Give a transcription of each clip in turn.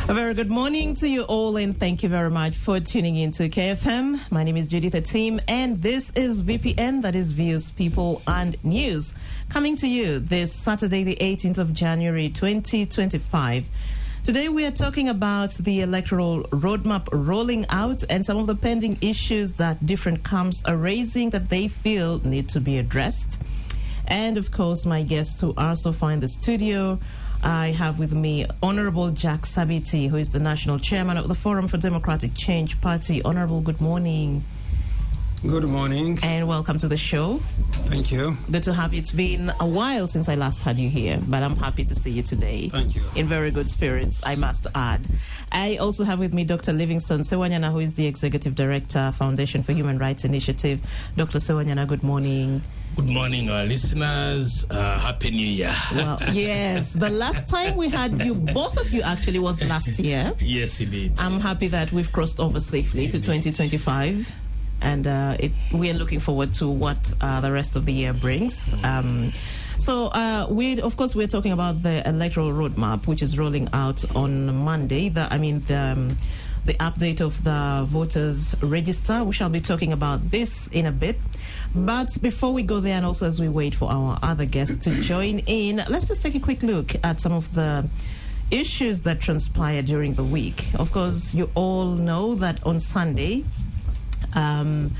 A very good morning to you all, and thank you very much for tuning in to KFM. My name is Judith Atim, and this is VPN, that is Views, People and News, coming to you this Saturday, the 18th of January, 2025. Today we are talking about the electoral roadmap rolling out and some of the pending issues that different camps are raising that they feel need to be addressed. And of course, my guests who are so far in the studio, I have with me Honorable Jack Sabiti, who is the National Chairman of the Forum for Democratic Change Party. Honorable, good morning. Good morning. And welcome to the show. Thank you. Good to have you. It's been a while since I last had you here, but I'm happy to see you today. Thank you. In very good spirits, I must add. I also have with me Dr. Livingston Sewanyana, who is the Executive Director, Foundation for Human Rights Initiative. Dr. Sewanyana, good morning. Good morning, our listeners. Happy New Year. Well, yes. The last time we had you, both of you actually, was last year. Yes, indeed. I'm happy that we've crossed over safely to 2025. And we are looking forward to what the rest of the year brings. Of course, we're talking about the electoral roadmap, which is rolling out on Monday. The update of the voters register. We shall be talking about this in a bit. But before we go there, and also as we wait for our other guests to join in, let's just take a quick look at some of the issues that transpired during the week. Of course, you all know that on Sunday, the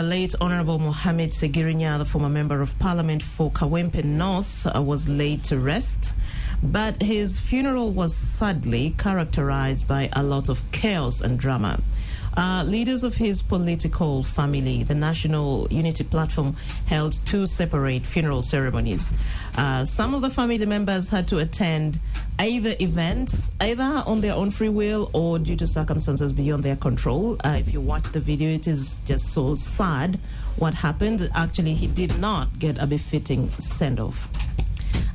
late Honorable Mohammed Segirinya, the former Member of Parliament for Kawempe North, was laid to rest. But his funeral was sadly characterized by a lot of chaos and drama. Leaders of his political family, the National Unity Platform, held two separate funeral ceremonies. Some of the family members had to attend either events, either on their own free will or due to circumstances beyond their control. If you watch the video, it is just so sad what happened. Actually, he did not get a befitting send-off.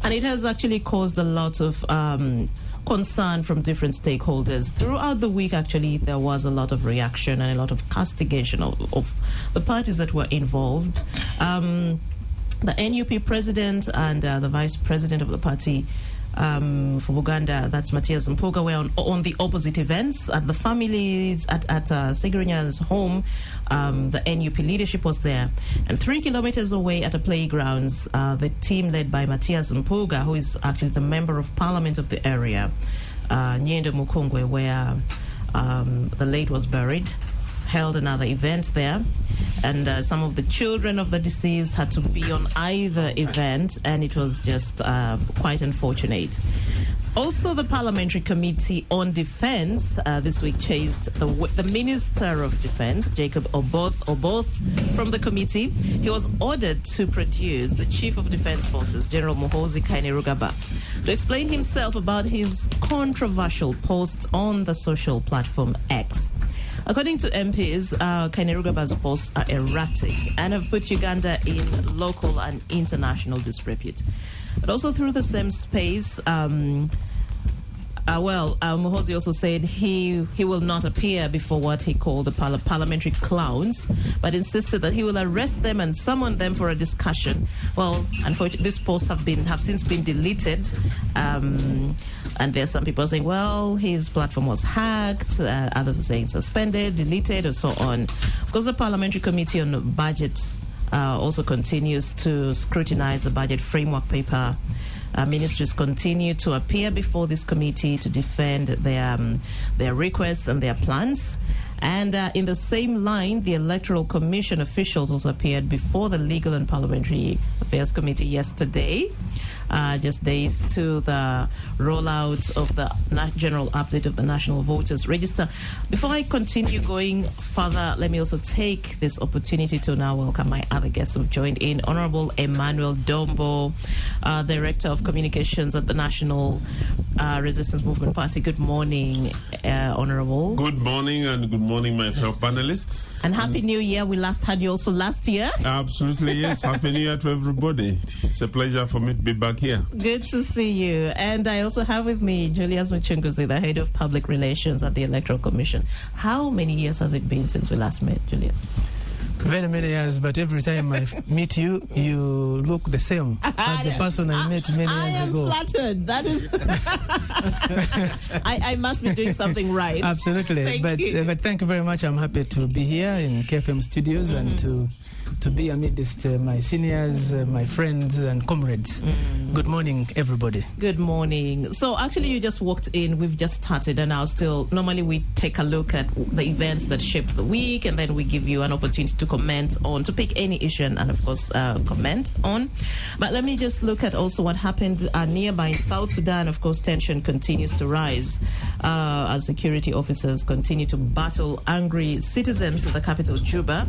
And it has actually caused a lot of concern from different stakeholders. Throughout the week, actually, there was a lot of reaction and a lot of castigation of the parties that were involved. The NUP president and the vice president of the party for Buganda, that's Matthias Mpuga, were on the opposite events. At the families, at Segirinya's home, the NUP leadership was there. And 3 kilometers away at a playgrounds, the team led by Matthias Mpuga, who is actually the member of parliament of the area, Nyendo Mukungwe, where the late was buried, held another event there. And some of the children of the deceased had to be on either event, and it was just quite unfortunate. Also, the Parliamentary Committee on Defence this week chased the Minister of Defence, Jacob Oboth, from the committee. He was ordered to produce the Chief of Defence Forces, General Muhoozi Kainerugaba, to explain himself about his controversial post on the social platform X. According to MPs, Kainerugaba's posts are erratic and have put Uganda in local and international disrepute. But also through the same space, Muhoozi also said he will not appear before what he called the parliamentary clowns, but insisted that he will arrest them and summon them for a discussion. Well, unfortunately, these posts have since been deleted. And there's some people saying, well, his platform was hacked. Others are saying suspended, deleted, and so on. Of course, the Parliamentary Committee on Budgets also continues to scrutinize the budget framework paper. Ministries continue to appear before this committee to defend their requests and their plans. And in the same line, the Electoral Commission officials also appeared before the Legal and Parliamentary Affairs Committee yesterday, just days to the rollout of the general update of the National Voters Register. Before I continue going further, let me also take this opportunity to now welcome my other guests who've joined in. Honorable Emmanuel Dombo, Director of Communications at the National Resistance Movement Party. Good morning, Honorable. Good morning, and good morning, my fellow panelists. And Happy New Year. We last had you also last year. Absolutely, yes. Happy New Year to everybody. It's a pleasure for me to be back here. Good to see you. And I also have with me Julius Muchunguzi, the Head of Public Relations at the Electoral Commission. How many years has it been since we last met, Julius? Very many years, but every time I meet you, you look the same as the person I met many years ago. I am flattered. That is... I must be doing something right. Absolutely. But thank you very much. I'm happy to be here in KFM Studios and to be amidst my seniors, my friends and comrades. Good morning, everybody. Good morning. So actually you just walked in, we've just started, and normally we take a look at the events that shaped the week, and then we give you an opportunity to comment on, to pick any issue and of course comment on. But let me just look at also what happened nearby in South Sudan. Of course, tension continues to rise as security officers continue to battle angry citizens in the capital, Juba,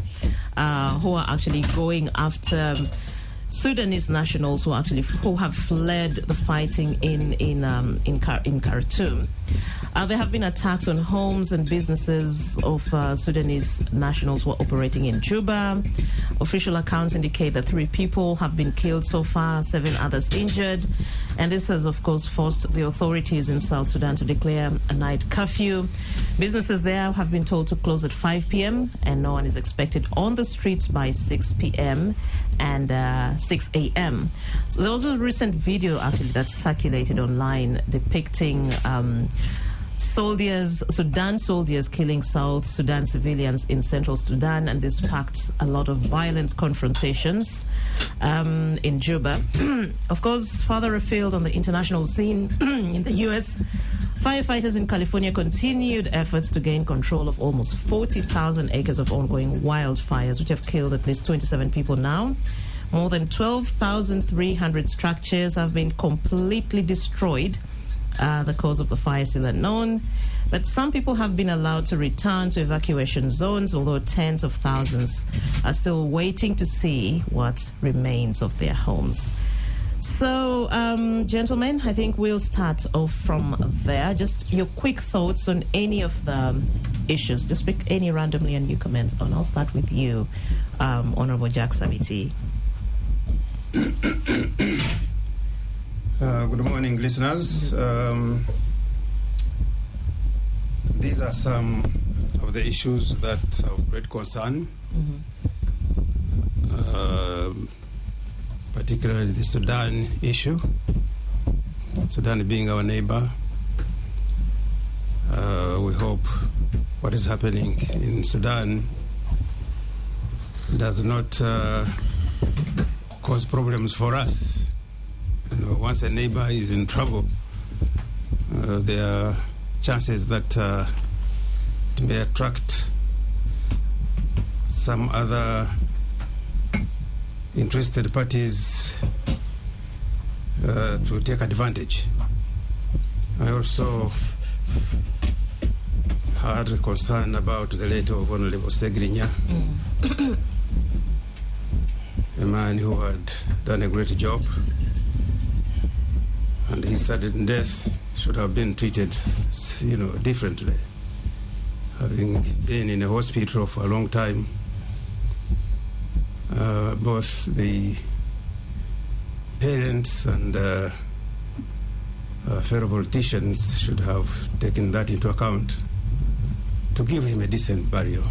who are actually going after Sudanese nationals who have fled the fighting in Khartoum. There have been attacks on homes and businesses of Sudanese nationals who are operating in Juba. Official accounts indicate that 3 people have been killed so far, 7 others injured. And this has, of course, forced the authorities in South Sudan to declare a night curfew. Businesses there have been told to close at 5 p.m. and no one is expected on the streets by 6 p.m. and 6 a.m. So there was a recent video actually that circulated online depicting Sudan soldiers killing South Sudan civilians in central Sudan, and this sparked a lot of violent confrontations in Juba. Of course, further afield on the international scene, in the U.S., firefighters in California continued efforts to gain control of almost 40,000 acres of ongoing wildfires, which have killed at least 27 people now. More than 12,300 structures have been completely destroyed. The cause of the fire is still unknown, but some people have been allowed to return to evacuation zones, although tens of thousands are still waiting to see what remains of their homes. So, gentlemen, I think we'll start off from there. Just your quick thoughts on any of the issues. Just pick any randomly and you comment on. I'll start with you, Honorable Jack Sabiti. Good morning, listeners. These are some of the issues that are of great concern, particularly the Sudan issue. Sudan being our neighbor. We hope what is happening in Sudan does not cause problems for us. Once a neighbor is in trouble, there are chances that it may attract some other interested parties to take advantage. I also had a concern about the late of Honorable Segrinya, a man who had done a great job, and his sudden death should have been treated, differently. Having been in a hospital for a long time, both the parents and fellow politicians should have taken that into account to give him a decent burial.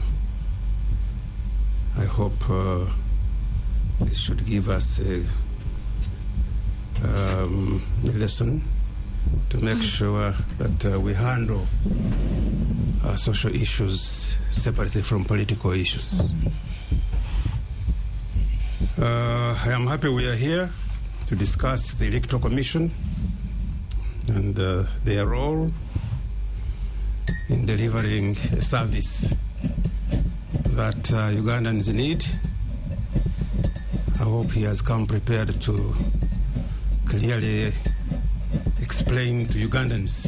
I hope this should give us a lesson to make sure that we handle social issues separately from political issues. I am happy we are here to discuss the Electoral Commission and their role in delivering a service that Ugandans need. I hope he has come prepared to clearly explain to Ugandans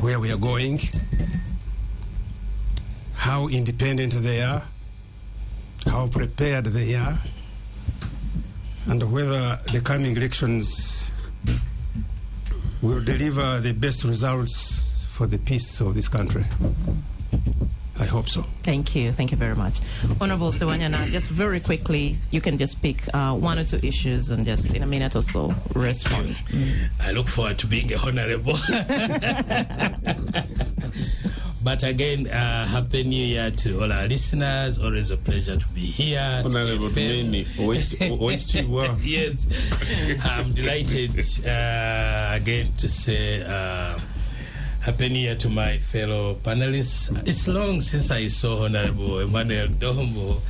where we are going, how independent they are, how prepared they are, and whether the coming elections will deliver the best results for the peace of this country. I hope so. Thank you. Thank you very much. Honorable Sewanyana, just very quickly, you can just pick 1 or 2 issues and just in a minute or so respond. I look forward to being a honorable. But again, Happy New Year to all our listeners. Always a pleasure to be here. Yes, I'm delighted again to say Happy New Year to my fellow panelists. It's long since I saw Honorable Emmanuel Dombo,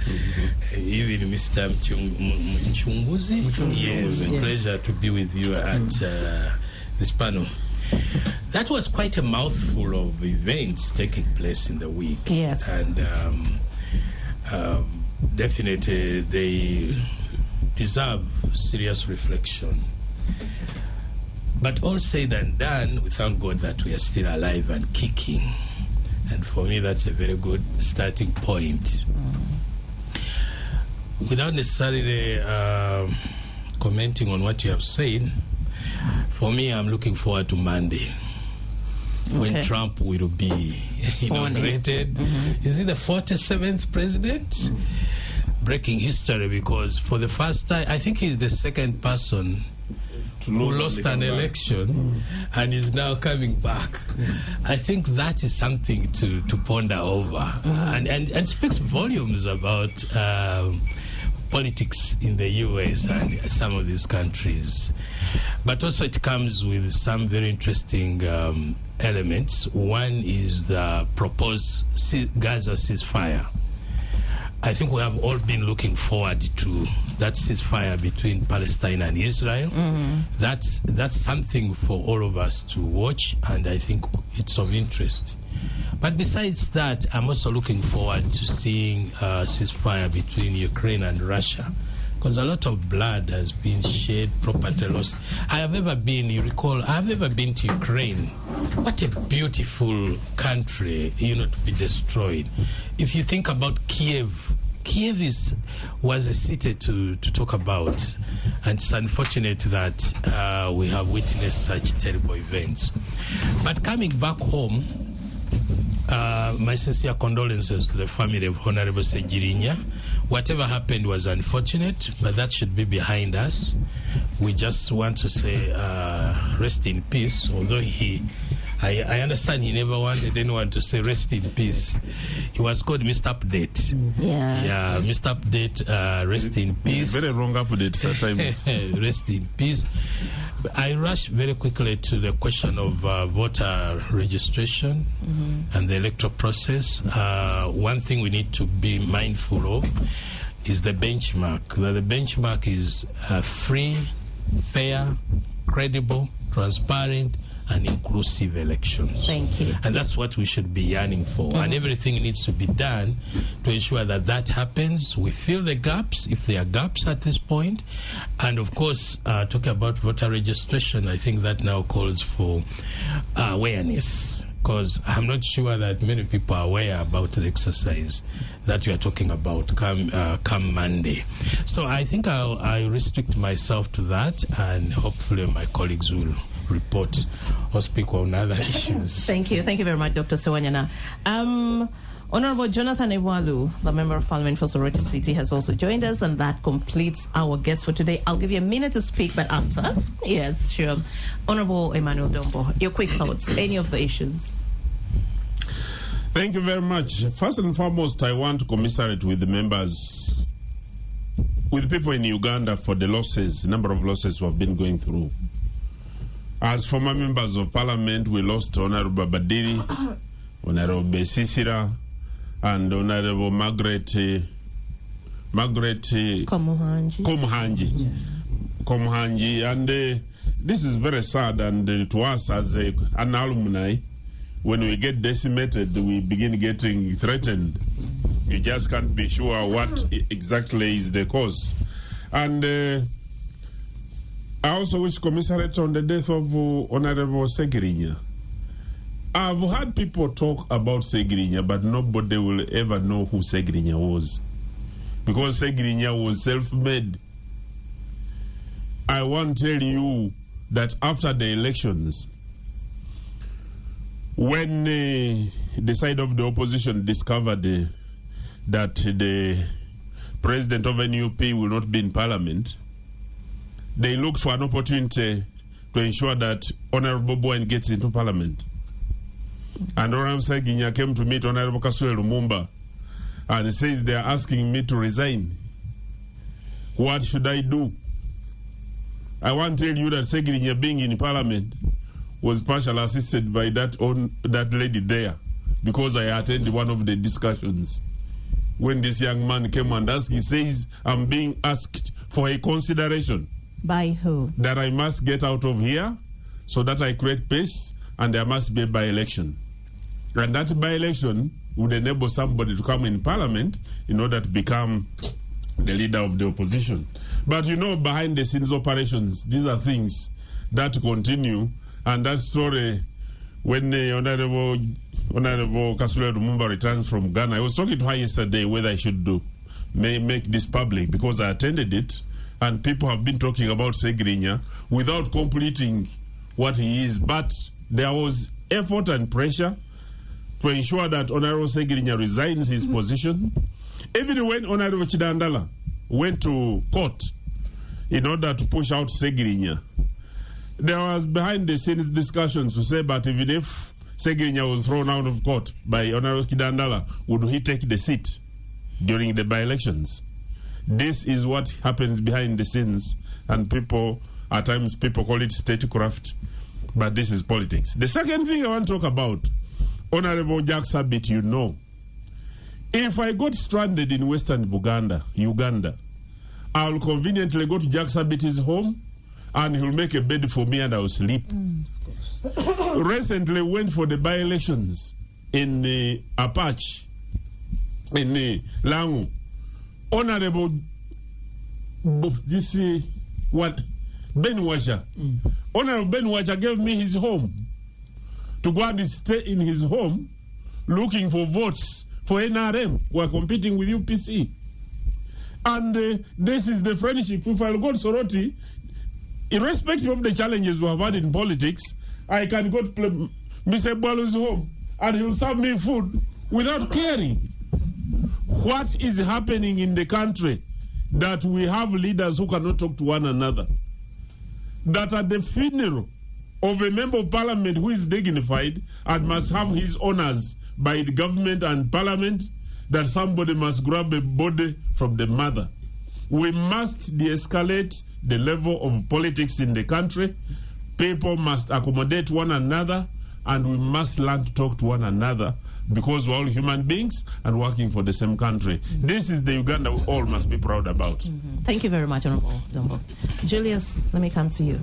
even Mr. Mchunguzi. Yes, a pleasure to be with you at this panel. That was quite a mouthful of events taking place in the week. Yes. And definitely they deserve serious reflection. But all said and done, we thank God that we are still alive and kicking. And for me, that's a very good starting point. Without necessarily commenting on what you have said, for me, I'm looking forward to Monday, when Trump will be inaugurated. Is he the 47th president? Breaking history, because for the first time, I think he's the second person who lost an election and is now coming back. I think that is something to ponder over, and speaks volumes about politics in the US and some of these countries. But also it comes with some very interesting elements. One is the proposed Gaza ceasefire. I think we have all been looking forward to that ceasefire between Palestine and Israel. That's something for all of us to watch, and I think it's of interest. But besides that, I'm also looking forward to seeing a ceasefire between Ukraine and Russia, because a lot of blood has been shed, property loss. I have ever been to Ukraine. What a beautiful country, to be destroyed. If you think about Kiev was a city to talk about, and it's unfortunate that we have witnessed such terrible events. But coming back home, my sincere condolences to the family of Honorable Segirinya. Whatever happened was unfortunate, but that should be behind us. We just want to say rest in peace, although I understand he never wanted anyone to say rest in peace. He was called Mr. Update. Yeah, Mr. Update, rest in peace. Very wrong update sometimes. Rest in peace. But I rush very quickly to the question of voter registration and the electoral process. One thing we need to be mindful of is the benchmark. The benchmark is free, fair, credible, transparent, and inclusive elections. Thank you. And that's what we should be yearning for. And everything needs to be done to ensure that happens. We fill the gaps, if there are gaps at this point. And of course, talking about voter registration, I think that now calls for awareness, because I'm not sure that many people are aware about the exercise that we are talking about come Monday. So I think I'll restrict myself to that, and hopefully my colleagues will report or speak on other issues. Thank you very much, Dr. Sewanyana. Honorable Jonathan Ewalu, the Member of Parliament for Sorority City, has also joined us, and that completes our guest for today. I'll give you a minute to speak, but after, yes, sure. Honorable Emmanuel Dombo, your quick thoughts, any of the issues? Thank you very much. First and foremost, I want to commiserate with the members, with people in Uganda for the number of losses we have been going through. As former members of Parliament, we lost Honorable Badiri, Honorable Besisira, and Honorable Margaret Komuhanji. Yes. Komuhanji, and this is very sad, and to us as an alumni, when we get decimated, we begin getting threatened. You just can't be sure what exactly is the cause. And I also wish to commiserate on the death of Honorable Segirinya. I've heard people talk about Segirinya, but nobody will ever know who Segirinya was, because Segirinya was self-made. I want to tell you that after the elections, when the side of the opposition discovered that the president of NUP will not be in Parliament, they looked for an opportunity to ensure that Honorable Bowen gets into Parliament. And Honorable Seginya came to meet Honorable Kasule Lumumba and says they are asking me to resign. What should I do? I want to tell you that Seginya being in parliament was partially assisted by that lady there, because I attended one of the discussions. When this young man came and asked, he says, I'm being asked for a consideration. By who? That I must get out of here so that I create peace, and there must be a by-election. And that by-election would enable somebody to come in parliament in order to become the leader of the opposition. But you know, behind the scenes operations, these are things that continue. And that story, when Honorable Kasule Lumumba returns from Ghana, I was talking to her yesterday whether I should make this public, because I attended it, and people have been talking about Segirinya without completing what he is. But there was effort and pressure to ensure that Honorable Segirinya resigns his position. Even when Honorable Chidandala went to court in order to push out Segirinya, there was behind the scenes discussions to say, but even if Segirinya was thrown out of court by Honorable Chidandala, would he take the seat during the by-elections? This is what happens behind the scenes, and at times people call it statecraft, but this is politics. The second thing I want to talk about, Honorable Jack Sabit, you know, if I got stranded in Western Uganda, I will conveniently go to Jack Sabit's home, and he'll make a bed for me and I'll sleep. Recently went for the by-elections in Apache, in Langu. Honorable Ben Waja. Honorable Ben Waja gave me his home to go and stay in his home looking for votes for NRM who are competing with UPC. And this is the friendship. If I'll go to Soroti, irrespective of the challenges we have had in politics, I can go to Mr. Balu's home and he will serve me food without caring. What is happening in the country that we have leaders who cannot talk to one another? That at the funeral of a member of parliament who is dignified and must have his honors by the government and parliament, that somebody must grab a body from the mother. We must de-escalate the level of politics in the country. People must accommodate one another, and we must learn to talk to one another, because we're all human beings and working for the same country. This is the Uganda we all must be proud about. Thank you very much, Honorable Dombo. Julius, let me come to you.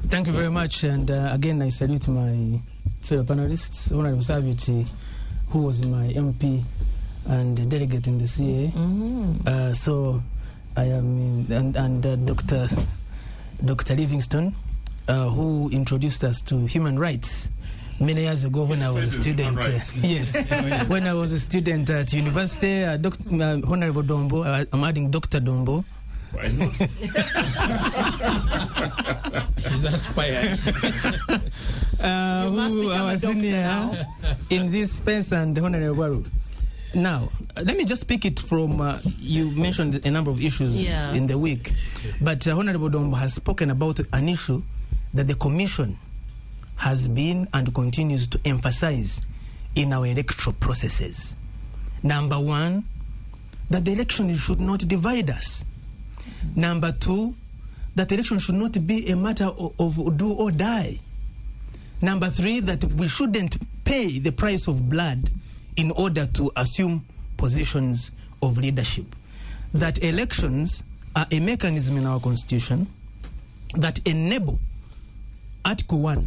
Thank you very much. And again, I salute my fellow panelists, Honorable Saviti, who was my MP and delegate in the CA. So I am and Dr. Livingston, who introduced us to human rights many years ago when I was a student. Yes, when I was a student at university. Honorable Dombo, I'm adding Dr. Dombo. Why not? He's aspired. Who our senior in this space, and Honorable Waru. Now, let me just pick it from, you mentioned a number of issues in the week, but Honorable Dombo has spoken about an issue that the Commission has been and continues to emphasize in our electoral processes. Number one, that the election should not divide us. Number two, that the election should not be a matter of do or die. Number three, that we shouldn't pay the price of blood in order to assume positions of leadership. That elections are a mechanism in our constitution that enable Article 1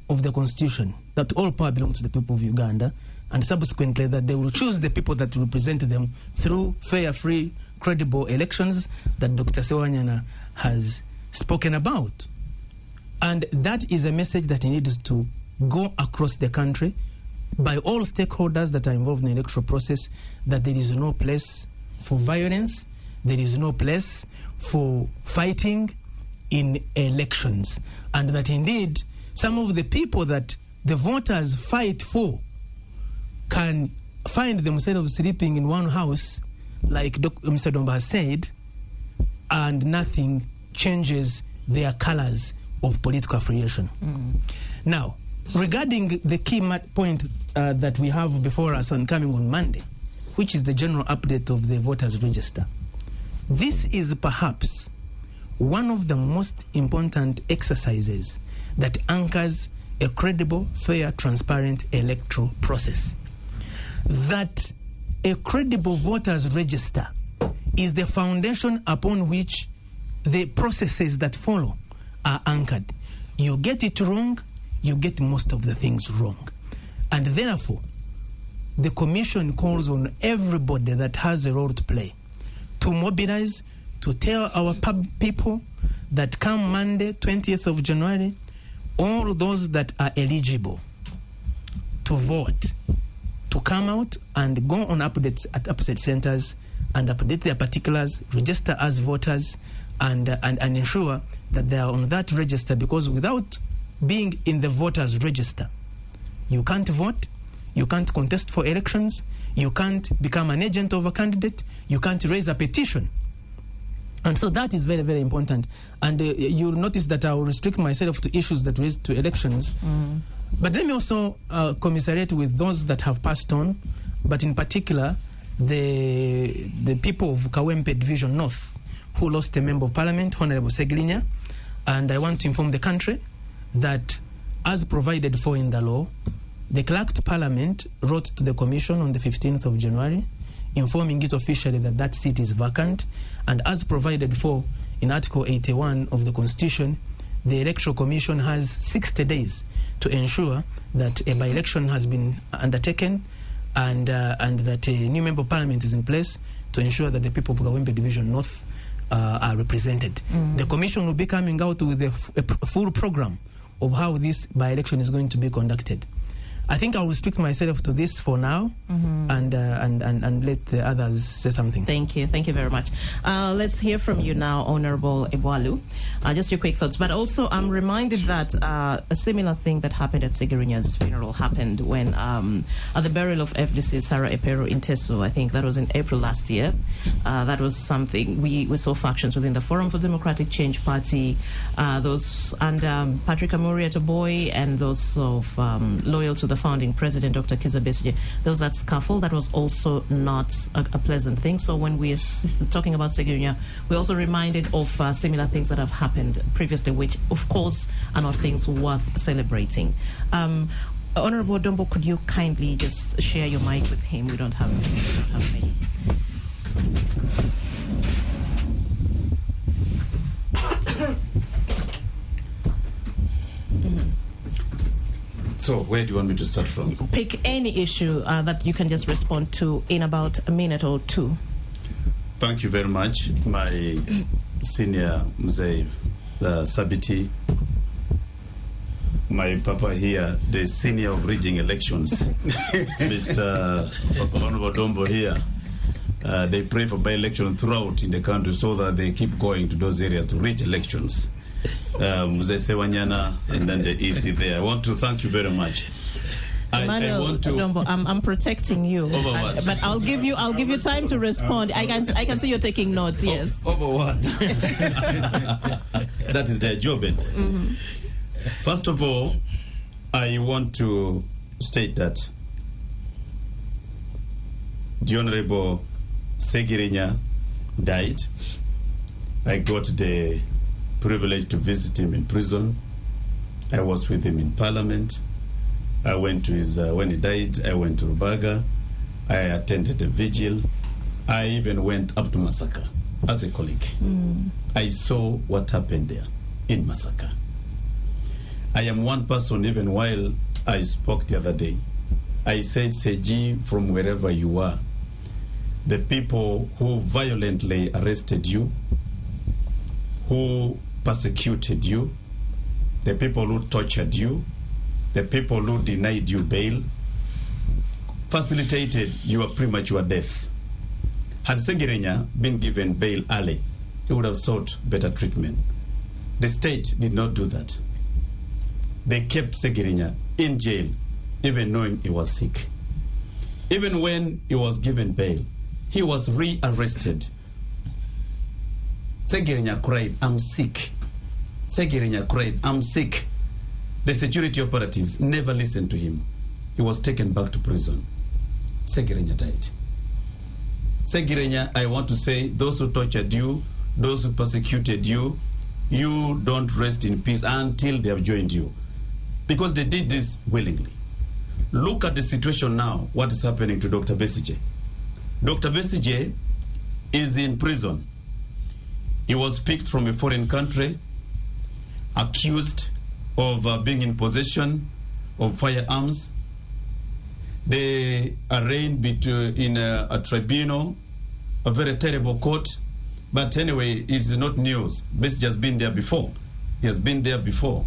of the constitution that all power belongs to the people of Uganda, and subsequently that they will choose the people that represent them through fair, free, credible elections that Dr. Sewanyana has spoken about. And that is a message that needs to go across the country by all stakeholders that are involved in the electoral process, that there is no place for violence, there is no place for fighting in elections, and that indeed some of the people that the voters fight for can find themselves sleeping in one house, like Mr. Domba has said, and nothing changes their colors of political affiliation. Now, regarding the key point that we have before us and coming on Monday, which is the general update of the voters register, this is perhaps one of the most important exercises that anchors a credible, fair, transparent electoral process. That a credible voters register is the foundation upon which the processes that follow are anchored. You get it wrong, you get most of the things wrong. And therefore, the Commission calls on everybody that has a role to play to mobilize, to tell our people that come Monday, 20th of January, all those that are eligible to vote, to come out and go on updates at upset centers and update their particulars, register as voters, and ensure that they are on that register, because without being in the voters register, you can't vote, you can't contest for elections, you can't become an agent of a candidate, you can't raise a petition. And so that is very, very important. And you'll notice that I will restrict myself to issues that relate to elections. But let me also commiserate with those that have passed on, but in particular, the people of Kawempe Division North, who lost a member of parliament, Honorable Segirinya. And I want to inform the country that, as provided for in the law, the clerk to parliament wrote to the commission on the 15th of January, informing it officially that that seat is vacant. And as provided for in Article 81 of the Constitution, the Electoral Commission has 60 days to ensure that a by-election has been undertaken and that a new member of parliament is in place to ensure that the people of Kawempe Division North are represented. The Commission will be coming out with a full program of how this by-election is going to be conducted. I think I'll restrict myself to this for now, and let the others say something. Thank you very much. Let's hear from you now, Honorable Ebwalu. Just your quick thoughts. But also, I'm reminded that a similar thing that happened at Segirinya's funeral happened when at the burial of FDC Sarah Epero in Teso. I think that was in April last year. That was something we saw factions within the Forum for Democratic Change Party, those under Patrick Amuri Atoboy, and those of loyal to the founding president, Dr. Kizza Besigye. There was that scuffle that was also not a pleasant thing. So when we're talking about Segirinya, we're also reminded of similar things that have happened previously, which of course are not things worth celebrating. Honorable Dombo, could you kindly just share your mic with him? We don't have many. So, where do you want me to start from? Pick any issue that you can just respond to in about a minute or two. Thank you very much, my senior Mzee Sabiti, my papa here, the senior of rigging elections, Mr. Honorable Dombo here. They pray for by-election throughout in the country so that they keep going to those areas to rig elections. Mzee Sewanyana and then the EC there. I want to thank you very much. Emmanuel, I want to. Dombo, I'm protecting you. Over what? But I'll give you time to respond. I can see you're taking notes. Yes. Over what? That is their job. First of all, I want to state that the Honorable Segirinya died. I got the privilege to visit him in prison. I was with him in Parliament. I went to his, when he died, I went to Rubaga. I attended a vigil. I even went up to Masaka as a colleague. I saw what happened there in Masaka. I am one person, even while I spoke the other day, I said, Seji, from wherever you are, the people who violently arrested you, who persecuted you, the people who tortured you, the people who denied you bail, facilitated your premature death. Had Segirinya been given bail early, he would have sought better treatment. The state did not do that. They kept Segirinya in jail, even knowing he was sick. Even when he was given bail, he was re-arrested. Segirinya cried, I'm sick. Segirinya cried, I'm sick. The security operatives never listened to him. He was taken back to prison. Segirenya died. Segirenya, I want to say, those who tortured you, those who persecuted you, you don't rest in peace until they have joined you. Because they did this willingly. Look at the situation now, what is happening to Dr. Besigye. Dr. Besigye is in prison. He was picked from a foreign country, accused of being in possession of firearms. They arraigned in a tribunal, a very terrible court. But anyway, it's not news. Besigye has been there before. He has been there before.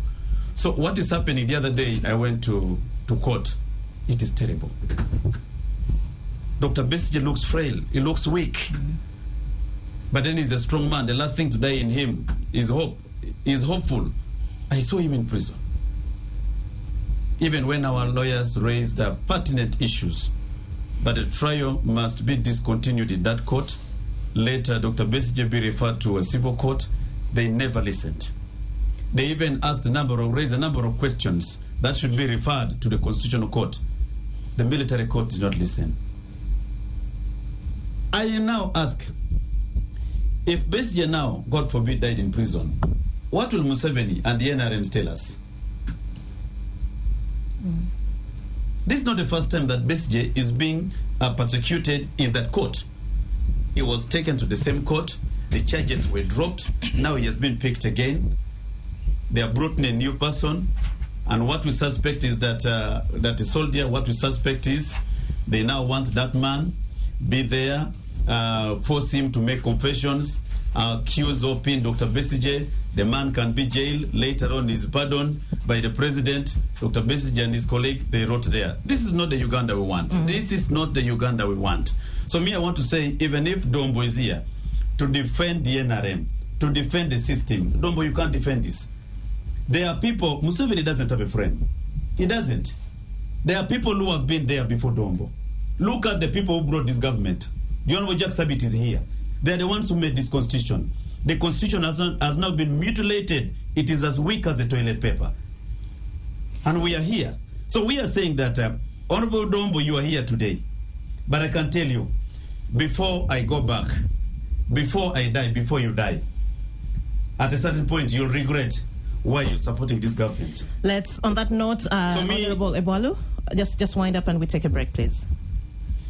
So what is happening? The other day, I went to court. It is terrible. Dr. Besigye looks frail. He looks weak. But then he's a strong man. The last thing to die in him is hope. He's hopeful. I saw him in prison. Even when our lawyers raised pertinent issues, but the trial must be discontinued in that court. Later, Dr. Besigye be referred to a civil court. They never listened. They even raised a number of questions that should be referred to the Constitutional Court. The military court did not listen. I now ask, if Besigye now, God forbid, died in prison, what will Museveni and the NRMs tell us? This is not the first time that Besigye is being persecuted in that court. He was taken to the same court. The charges were dropped. Now he has been picked again. They have brought in a new person. And what we suspect is that the soldier, what we suspect is they now want that man be there, force him to make confessions, accuse or pin Dr. Besigye. The man can be jailed. Later on, he's pardoned by the president. Dr. Besigye and his colleague, they wrote there. This is not the Uganda we want. This is not the Uganda we want. So me, I want to say, even if Dombo is here to defend the NRM, to defend the system, Dombo, you can't defend this. There are people, Museveni doesn't have a friend. He doesn't. There are people who have been there before Dombo. Look at the people who brought this government. The Honorable Jack Sabit is here. They are the ones who made this constitution. The constitution has now been mutilated. It is as weak as a toilet paper. And we are here. So we are saying that, Honorable Dombo, you are here today. But I can tell you, before I go back, before I die, before you die, at a certain point, you'll regret why you're supporting this government. Let's, on that note, Honorable Eboalu, just wind up and we take a break, please.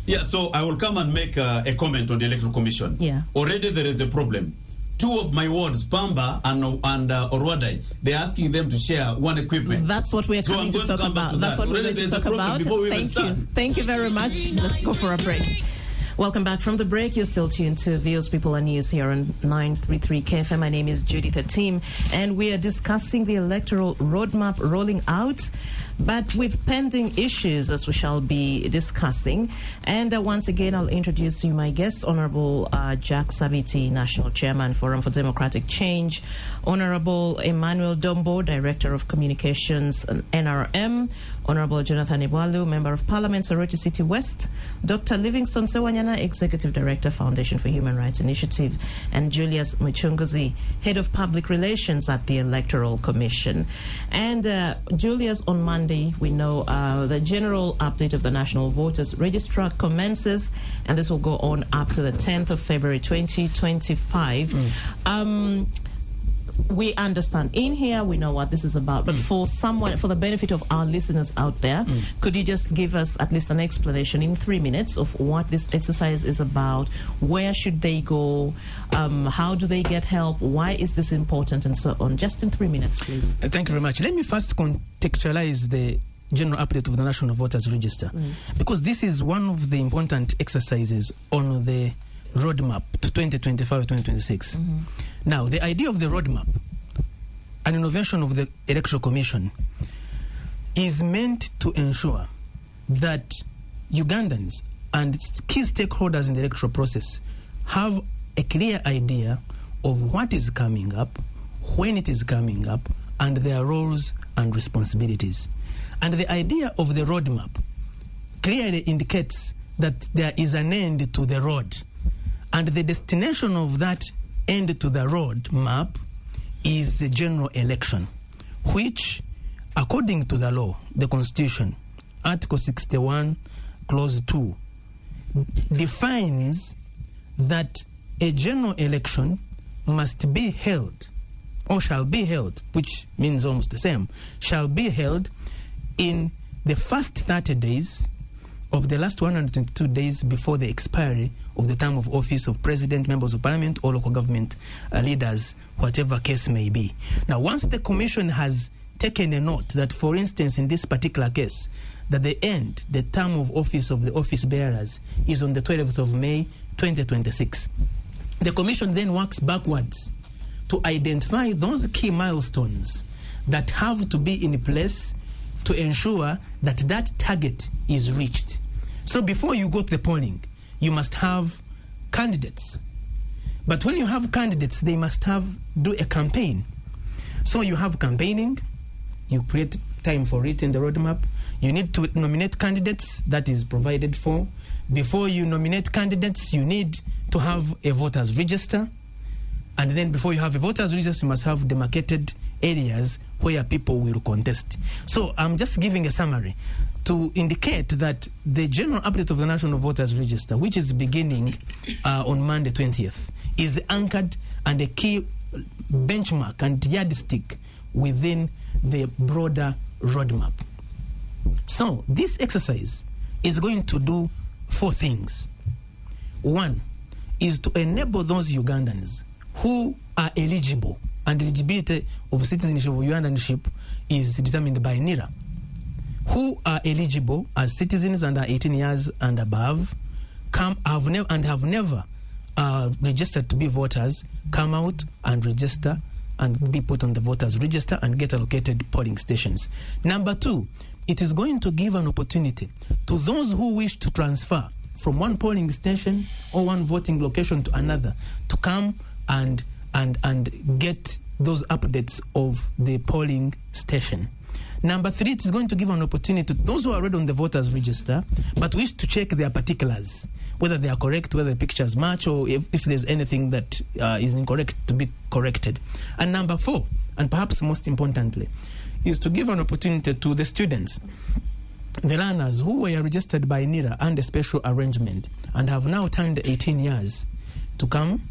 Yeah, so I will come and make a comment on the Electoral Commission. Yeah. Already there is a problem. Two of my wards, Pamba and Orwadai, they're asking them to share one equipment. That's what we're coming to talk about. That's what we're going to talk about. Thank you. Thank you very much. Let's go for a break. Welcome back from the break. You're still tuned to Views People and News here on 933 KFM. My name is Judith Atim, and we are discussing the electoral roadmap rolling out, but with pending issues, as we shall be discussing. And once again, I'll introduce you my guest, Honorable Jack Sabiti, National Chairman, Forum for Democratic Change, Honorable Emmanuel Dombo, Director of Communications, NRM, Honorable Jonathan Eboalu, Member of Parliament, Soroti City West, Dr. Livingston Sewanyana, Executive Director, Foundation for Human Rights Initiative, and Julius Muchunguzi, Head of Public Relations at the Electoral Commission. And Julius, on Monday, we know the general update of the National Voters Registrar commences, and this will go on up to the 10th of February 2025. We understand. In here, we know what this is about. But for someone, for the benefit of our listeners out there, could you just give us at least an explanation in 3 minutes of what this exercise is about? Where should they go? How do they get help? Why is this important? And so on. Just in 3 minutes, please. Thank you very much. Let me first contextualize the general update of the National Voters Register, because this is one of the important exercises on the roadmap to 2025-2026. Now, the idea of the roadmap, an innovation of the Electoral Commission, is meant to ensure that Ugandans and key stakeholders in the electoral process have a clear idea of what is coming up, when it is coming up, and their roles and responsibilities. And the idea of the roadmap clearly indicates that there is an end to the road. And the destination of that end to the road map is the general election, which according to the law, the Constitution, Article 61, Clause 2, defines that a general election must be held, or shall be held, which means almost the same, shall be held in the first 30 days of the last 122 days before the expiry of the term of office of president, members of parliament, or local government leaders, whatever case may be. Now, once the commission has taken a note that, for instance, in this particular case, that the term of office of the office bearers is on the 12th of May 2026, the commission then works backwards to identify those key milestones that have to be in place to ensure that that target is reached. So before you go to the polling, you must have candidates. But when you have candidates, they must do a campaign. So you have campaigning, you create time for it in the roadmap. You need to nominate candidates, that is provided for. Before you nominate candidates, you need to have a voters register. And then before you have a voters register, you must have demarcated areas where people will contest. So I'm just giving a summary to indicate that the general update of the National Voters Register, which is beginning on Monday 20th, is anchored and a key benchmark and yardstick within the broader roadmap. So this exercise is going to do 4 things. One is to enable those Ugandans who are eligible, and eligibility of citizenship of Ugandanship is determined by NIRA, who are eligible as citizens and are 18 years and above, have never registered to be voters, come out and register and be put on the voters register and get allocated polling stations. Number 2, it is going to give an opportunity to those who wish to transfer from one polling station or one voting location to another to come and get those updates of the polling station. Number 3, it is going to give an opportunity to those who are already on the voters register but wish to check their particulars, whether they are correct, whether the pictures match, or if there's anything that is incorrect to be corrected. And number 4, and perhaps most importantly, is to give an opportunity to the students, the learners who were registered by NIRA under special arrangement and have now turned 18 years to come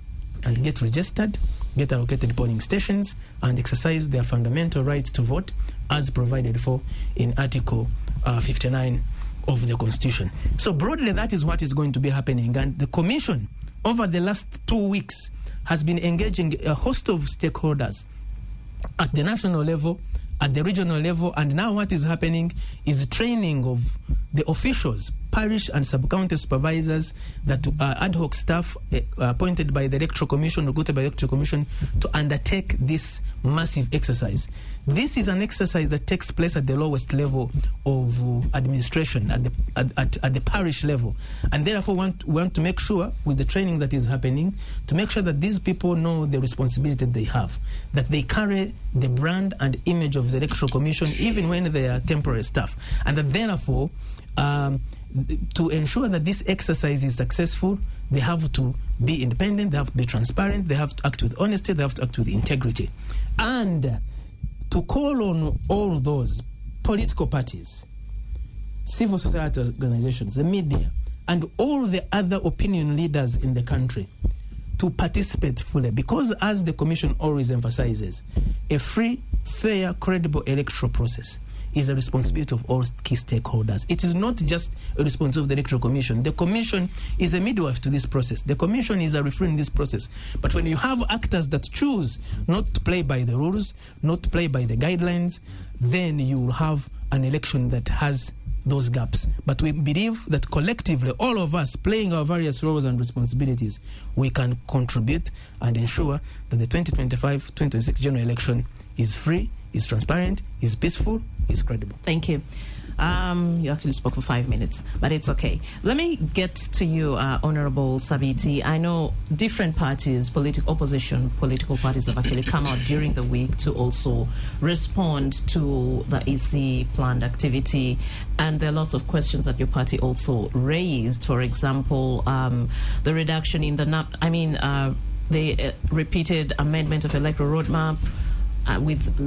and get registered, get allocated polling stations, and exercise their fundamental right to vote as provided for in Article 59 of the Constitution. So broadly, that is what is going to be happening. And the Commission, over the last 2 weeks, has been engaging a host of stakeholders at the national level, at the regional level, and now what is happening is training of the officials, parish and sub-county supervisors, that ad hoc staff appointed by the Electoral Commission, recruited by the Electoral Commission, to undertake this massive exercise. This is an exercise that takes place at the lowest level of administration, at the parish level, and therefore we want to make sure, with the training that is happening, to make sure that these people know the responsibility that they have, that they carry the brand and image of the Electoral Commission even when they are temporary staff, and that therefore to ensure that this exercise is successful, they have to be independent, they have to be transparent, they have to act with honesty, they have to act with integrity. And to call on all those political parties, civil society organizations, the media, and all the other opinion leaders in the country to participate fully, because as the Commission always emphasizes, a free, fair, credible electoral process is a responsibility of all key stakeholders. It is not just a responsibility of the Electoral Commission. The Commission is a midwife to this process. The Commission is a referee in this process. But when you have actors that choose not to play by the rules, not to play by the guidelines, then you will have an election that has those gaps. But we believe that collectively, all of us playing our various roles and responsibilities, we can contribute and ensure that the 2025-2026 general election is free, is transparent, is peaceful, is credible. Thank you. You actually spoke for 5 minutes, but it's okay. Let me get to you, Honorable Sabiti. I know different parties, opposition political parties have actually come out during the week to also respond to the EC planned activity, and there are lots of questions that your party also raised. For example, the reduction in the repeated amendment of electoral roadmap, with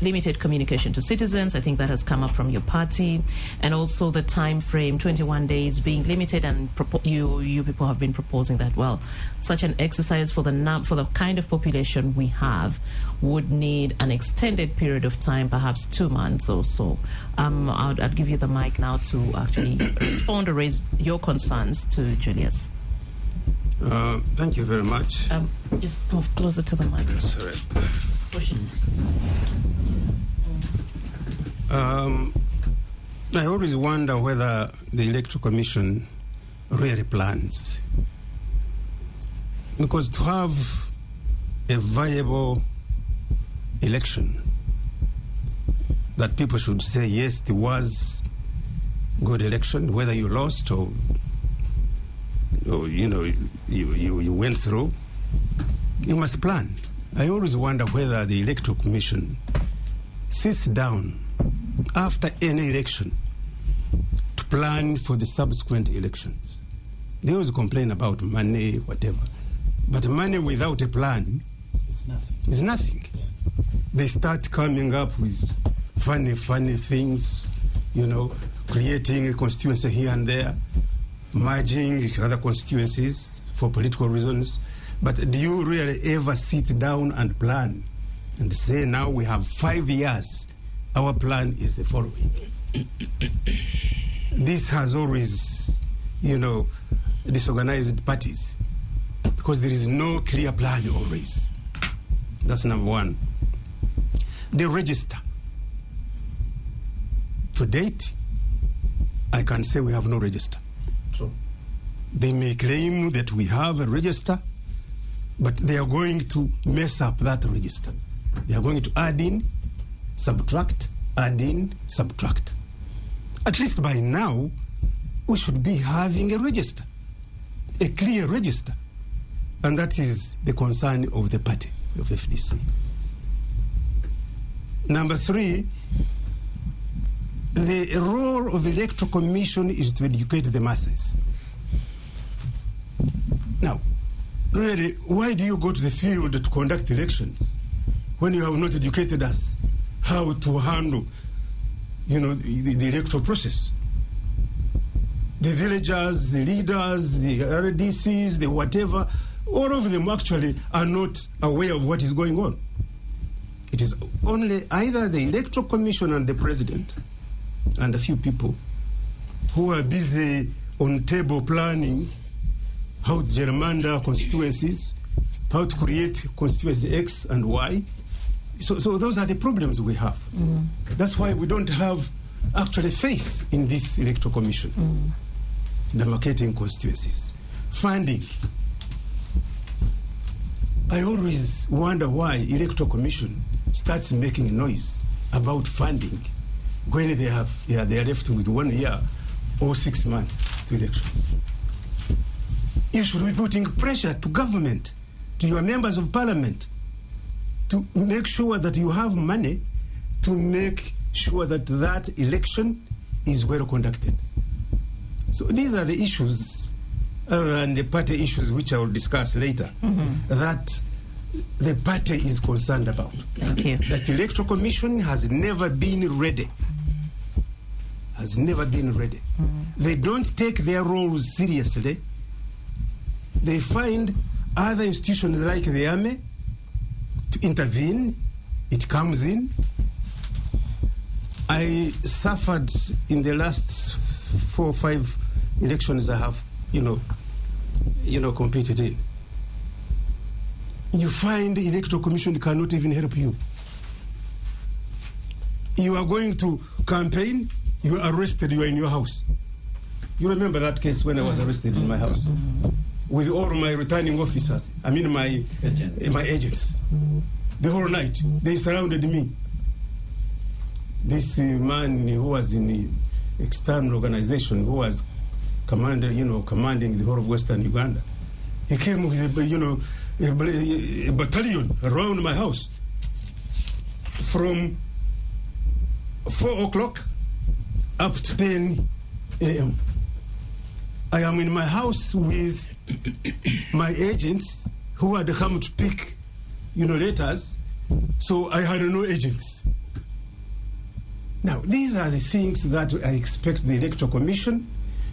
limited communication to citizens. I think that has come up from your party, and also the time frame, 21 days being limited, and you people have been proposing that. Well, such an exercise for the kind of population we have would need an extended period of time, perhaps 2 months or so. I'd give you the mic now to actually respond or raise your concerns to Julius. Thank you very much. Just move closer to the mic. Sorry. Just push it. I always wonder whether the Electoral Commission really plans. Because to have a viable election that people should say, yes, there was good election, whether you lost or you went through, you must plan. I always wonder whether the Electoral Commission sits down after any election to plan for the subsequent elections. They always complain about money, whatever. But money without a plan is nothing. Yeah. They start coming up with funny things, creating a constituency here and there, merging other constituencies for political reasons. But do you really ever sit down and plan and say, now we have 5 years, our plan is the following? This has always, disorganized parties because there is no clear plan always. That's number one. The register. To date, I can say we have no register. True. They may claim that we have a register, but they are going to mess up that register. They are going to add in, subtract, add in, subtract. At least by now, we should be having a register, a clear register. And that is the concern of the party, of FDC. Number 3, the role of the Electoral Commission is to educate the masses. Now, really, why do you go to the field to conduct elections when you have not educated us how to handle, the electoral process? The villagers, the leaders, the RDCs, the whatever, all of them actually are not aware of what is going on. It is only either the Electoral Commission and the President and a few people who are busy on table planning how to gerrymander constituencies, how to create constituency X and Y. So those are the problems we have. Mm. That's why we don't have actually faith in this Electoral Commission. Demarcating constituencies. Funding. I always wonder why Electoral Commission starts making noise about funding when they are left with 1 year or 6 months to elections. You should be putting pressure to government, to your members of parliament, to make sure that you have money to make sure that that election is well conducted. So these are the issues and the party issues which I will discuss later, that the party is concerned about. Thank you. That the Electoral Commission has never been ready. Has never been ready. They don't take their roles seriously. They find other institutions like the army to intervene. It comes in. I suffered in the last 4 or 5 elections I have, competed in. You find the Electoral Commission cannot even help you. You are going to campaign, you are arrested, you are in your house. You remember that case when I was arrested in my house with all my returning officers, my agents. The whole night, they surrounded me. This man who was in the external organization, who was commanding the whole of Western Uganda, he came with a battalion around my house from 4 o'clock up to 10 a.m. I am in my house with my agents who had come to pick, letters. So I had no agents. Now, these are the things that I expect the Electoral Commission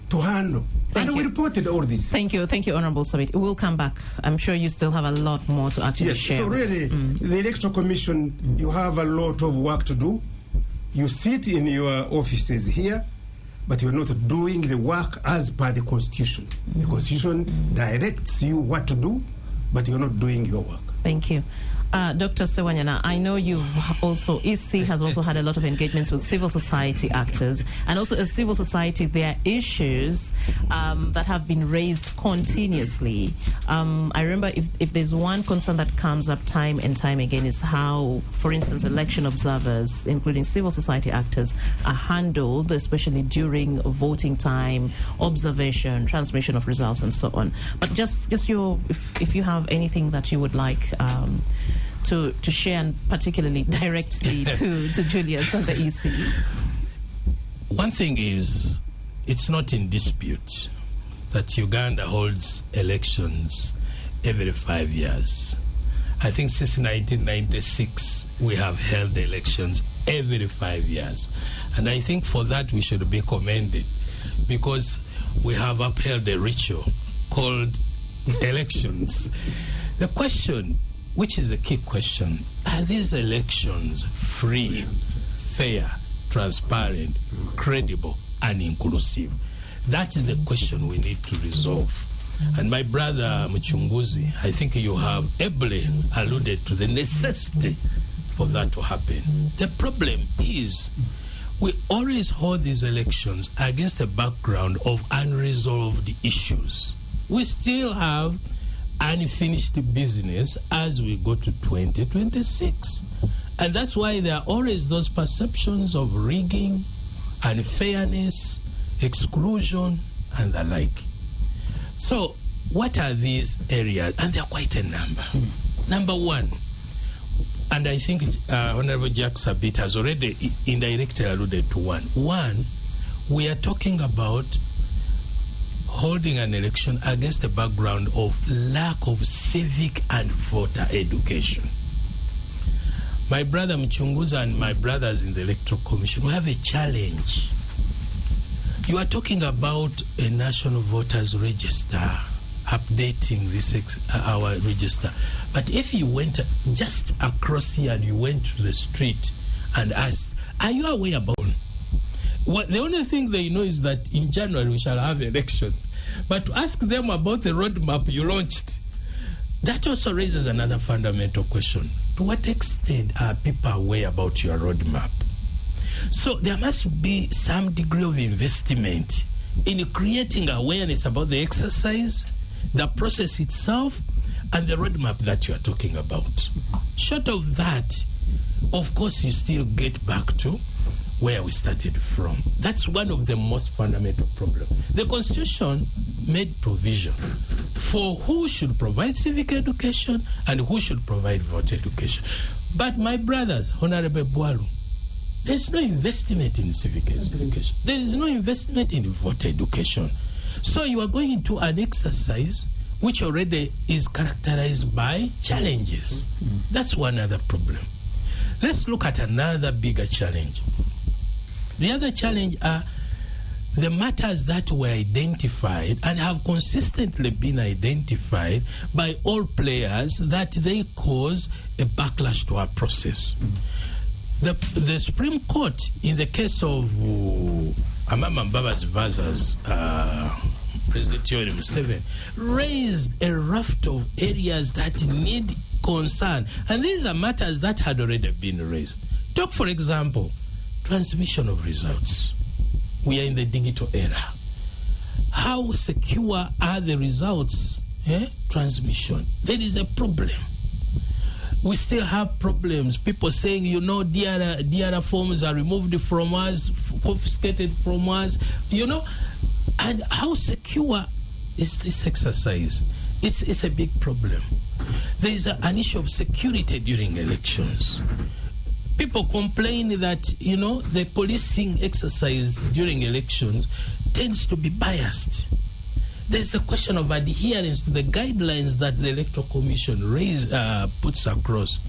to handle. And we reported all this. Thank you, Honourable Sabit. We'll come back. I'm sure you still have a lot more to actually share. So really, the Electoral Commission, you have a lot of work to do. You sit in your offices here, but you're not doing the work as per the Constitution. The Constitution directs you what to do, but you're not doing your work. Thank you. Dr. Sewanyana, I know you've also, EC has also had a lot of engagements with civil society actors, and also as civil society, there are issues that have been raised continuously. I remember if there's one concern that comes up time and time again is how, for instance, election observers, including civil society actors, are handled, especially during voting time, observation, transmission of results, and so on. But just if you have anything that you would like to share, and particularly directly to Julius and the EC. One thing is, it's not in dispute that Uganda holds elections every 5 years. I think since 1996, we have held elections every 5 years. And I think for that we should be commended, because we have upheld a ritual called elections. The question, which is a key question, are these elections free, fair, transparent, credible, and inclusive? That is the question we need to resolve. And my brother Mchunguzi, I think you have ably alluded to the necessity for that to happen. The problem is we always hold these elections against the background of unresolved issues. We still have unfinished business as we go to 2026. And that's why there are always those perceptions of rigging, unfairness, exclusion, and the like. So what are these areas? And there are quite a number. Number one, and I think Honorable Jack Sabit has already indirectly alluded to one. One, we are talking about holding an election against the background of lack of civic and voter education. My brother Mchunguza and my brothers in the Electoral Commission, we have a challenge. You are talking about a national voters register, updating our register. But if you went just across here and you went to the street and asked, are you aware about the only thing they know is that in January we shall have elections. But to ask them about the roadmap you launched, that also raises another fundamental question. To what extent are people aware about your roadmap? So there must be some degree of investment in creating awareness about the exercise, the process itself, and the roadmap that you are talking about. Short of that, of course, you still get back to where we started from. That's one of the most fundamental problems. The Constitution made provision for who should provide civic education and who should provide voter education. But my brothers, Honorable Bwalu, there's no investment in civic education. There is no investment in voter education. So you are going into an exercise which already is characterized by challenges. That's one other problem. Let's look at another bigger challenge. The other challenge are the matters that were identified and have consistently been identified by all players that they cause a backlash to our process. The Supreme Court, in the case of Amama Mbabazi versus President Yoweri Museveni, raised a raft of areas that need concern. And these are matters that had already been raised. Take, for example, transmission of results. We are in the digital era. How secure are the results? Transmission. There is a problem. We still have problems. People saying, DRA forms are removed from us, confiscated from us, And how secure is this exercise? It's a big problem. There is an issue of security during elections. People complain that, the policing exercise during elections tends to be biased. There's the question of adherence to the guidelines that the Electoral Commission puts across.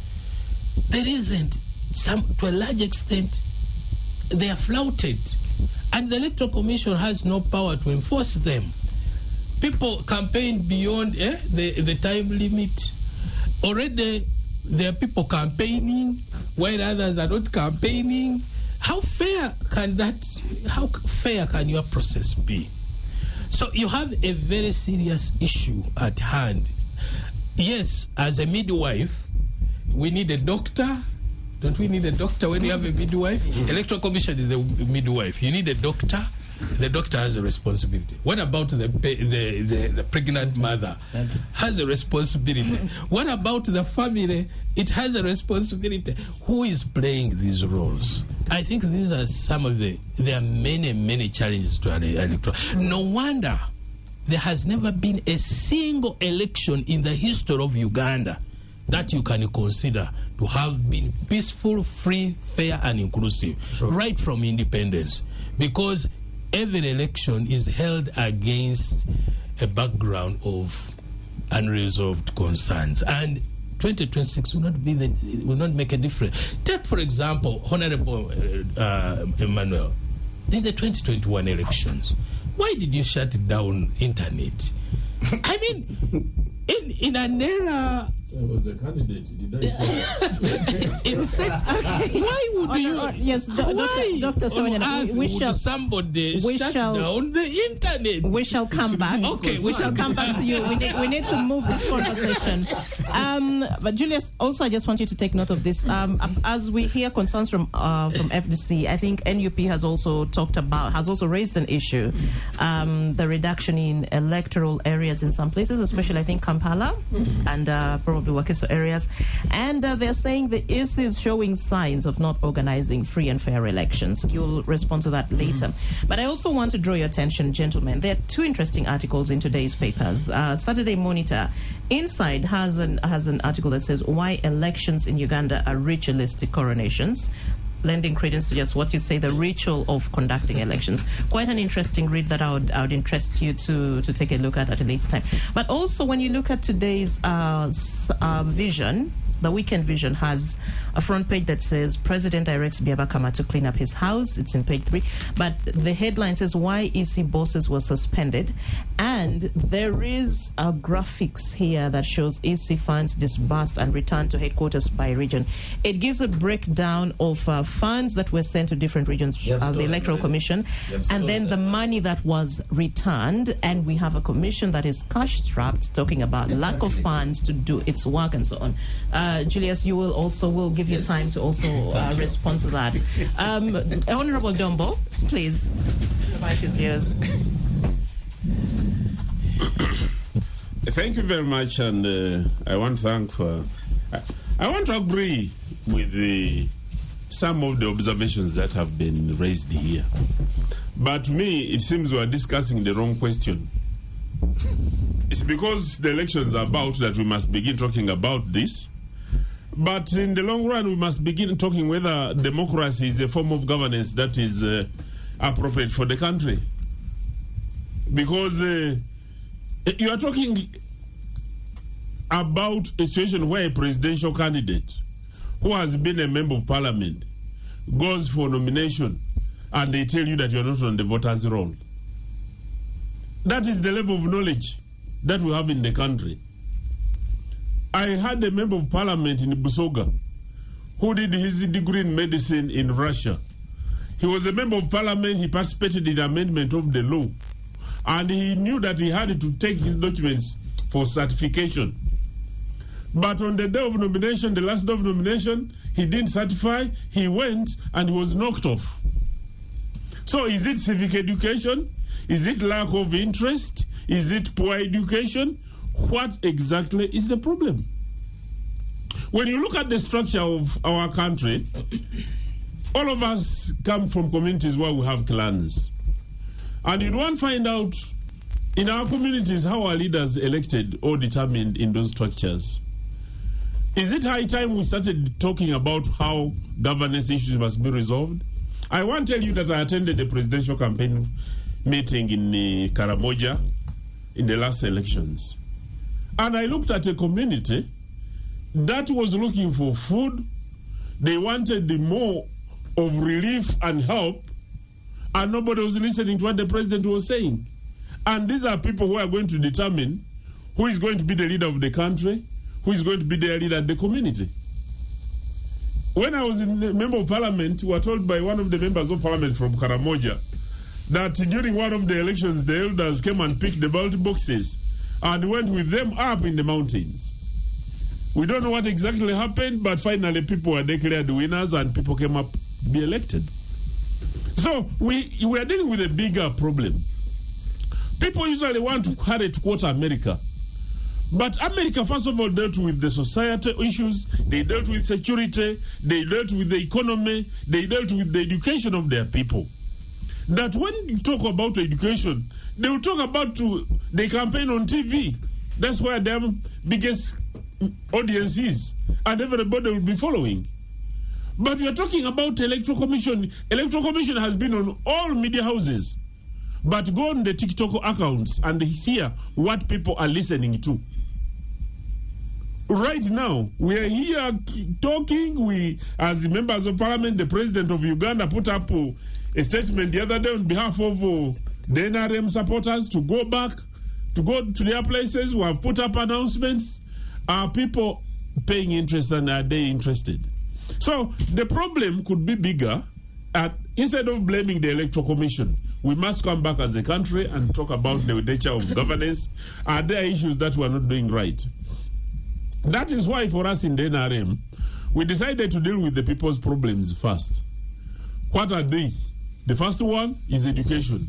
there isn't. To a large extent, they are flouted. And the Electoral Commission has no power to enforce them. People campaign beyond the time limit. Already, there are people campaigning while others are not campaigning. How fair can your process be? So you have a very serious issue at hand. Yes, as a midwife, we need a doctor. Don't we need a doctor when you have a midwife? Electoral Commission is the midwife. You need a doctor. The doctor has a responsibility. What about the pregnant mother? Has a responsibility. What about the family? It has a responsibility. Who is playing these roles? I think these are some of there are many, many challenges to an electoral. No wonder there has never been a single election in the history of Uganda that you can consider to have been peaceful, free, fair, and inclusive, right from independence. Because every election is held against a background of unresolved concerns. And 2026 will not make a difference. Take, for example, Honorable Emmanuel, in the 2021 elections, why did you shut down internet? I mean, in an era... I was a candidate. Did I why would you? Yes, Dr. Sonia, we shall. Somebody shut down the internet. We shall come back. Okay, we shall come back to you. We need to move this conversation. But Julius, also, I just want you to take note of this. As we hear concerns from FDC, I think NUP has also raised an issue, the reduction in electoral areas in some places, especially I think Kampala and probably Wakiso areas, and they're saying the EC is showing signs of not organizing free and fair elections. You'll respond to that later. But I also want to draw your attention, gentlemen. There are two interesting articles in today's papers. Saturday Monitor Inside has an article that says why elections in Uganda are ritualistic coronations, lending credence to just what you say, the ritual of conducting elections. Quite an interesting read that I would interest you to take a look at a later time. But also, when you look at today's Vision, the Weekend Vision has a front page that says President directs Byabakama to clean up his house. It's in page 3. But the headline says why EC bosses were suspended. And there is a graphics here that shows EC funds disbursed and returned to headquarters by region. It gives a breakdown of funds that were sent to different regions of the Electoral Commission, and then the money that was returned. And we have a commission that is cash-strapped, talking about lack of funds to do its work and so on. Julius, you will give you time to also respond to that. Honorable Dombo, please. The mic is yours. Thank you very much, and I want to agree with some of the observations that have been raised here. But to me, it seems we are discussing the wrong question. It's because the elections are about that we must begin talking about this. But in the long run, we must begin talking whether democracy is a form of governance that is appropriate for the country. Because you are talking about a situation where a presidential candidate who has been a member of parliament goes for nomination and they tell you that you are not on the voters' roll. That is the level of knowledge that we have in the country. I had a member of parliament in Busoga who did his degree in medicine in Russia. He was a member of parliament, he participated in the amendment of the law, and he knew that he had to take his documents for certification. But on the day of nomination, the last day of nomination, he didn't certify, he went and he was knocked off. So is it civic education? Is it lack of interest? Is it poor education? What exactly is the problem? When you look at the structure of our country, all of us come from communities where we have clans. And you'd want to find out in our communities how our leaders elected or determined in those structures. Is it high time we started talking about how governance issues must be resolved? I want to tell you that I attended a presidential campaign meeting in Karamoja in the last elections. And I looked at a community that was looking for food, They wanted more of relief and help, and nobody was listening to what the president was saying. And these are people who are going to determine who is going to be the leader of the country, who is going to be the leader of the community. When I was a member of parliament, we were told by one of the members of parliament from Karamoja that during one of the elections, the elders came and picked the ballot boxes and went with them up in the mountains. We don't know what exactly happened, but finally people were declared winners and people came up to be elected. So we are dealing with a bigger problem. People usually want to hurry to quote America. But America, first of all, dealt with the societal issues, they dealt with security, they dealt with the economy, they dealt with the education of their people. That when you talk about education, they will talk about the campaign on TV. That's where their biggest audience is, and everybody will be following. But we are talking about Electoral Commission. Electoral Commission has been on all media houses. But go on the TikTok accounts and hear what people are listening to. Right now, we are here talking. We, as members of parliament, the president of Uganda put up a statement the other day on behalf of the NRM supporters to go back, to go to their places. We have put up announcements. Are people paying interest and are they interested? So the problem could be bigger. Instead of blaming the Electoral Commission, we must come back as a country and talk about the nature of governance. Are there issues that we are not doing right? That is why for us in the NRM, we decided to deal with the people's problems first. What are they? The first one is education.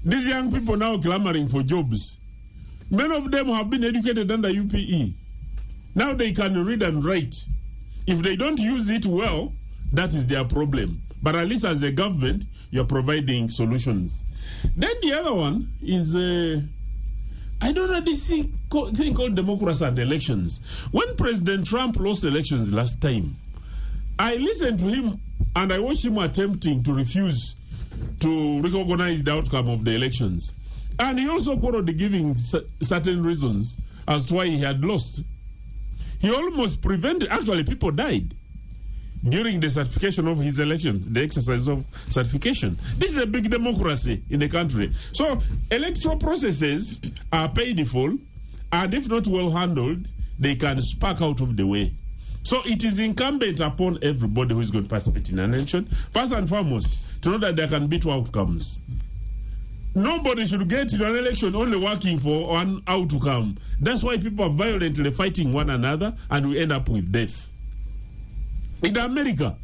These young people now clamoring for jobs. Many of them have been educated under UPE. Now they can read and write. If they don't use it well, that is their problem. But at least as a government, you're providing solutions. Then the other one is, I don't know, this thing called democracy and elections. When President Trump lost elections last time, I listened to him and I watched him attempting to refuse to recognize the outcome of the elections. And he also quoted giving certain reasons as to why he had lost. He almost prevented, actually people died during the certification of his elections, the exercise of certification. This is a big democracy in the country. So electoral processes are painful, and if not well handled, they can spark out of the way. So it is incumbent upon everybody who is going to participate in an election, first and foremost, to know that there can be two outcomes. Nobody should get into an election only working for one outcome. That's why people are violently fighting one another, and we end up with death. In America,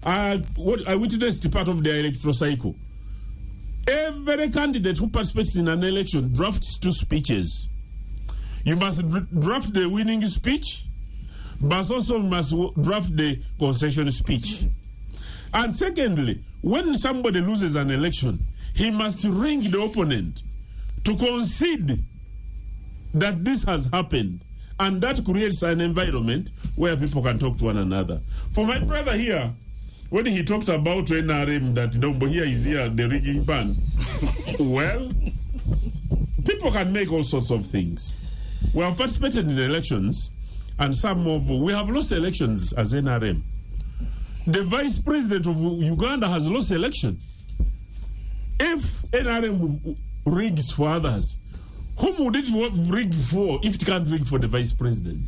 I witnessed part of their electoral cycle. Every candidate who participates in an election drafts 2 speeches. You must draft the winning speech, but also must draft the concession speech. And secondly, when somebody loses an election, he must ring the opponent to concede that this has happened. And that creates an environment where people can talk to one another. For my brother here, when he talked about NRM, that here is here, the rigging ban, well, people can make all sorts of things. We have participated in elections, and we have lost elections as NRM. The vice president of Uganda has lost election. If NRM rigs for others, whom would it rig for if it can't rig for the vice president?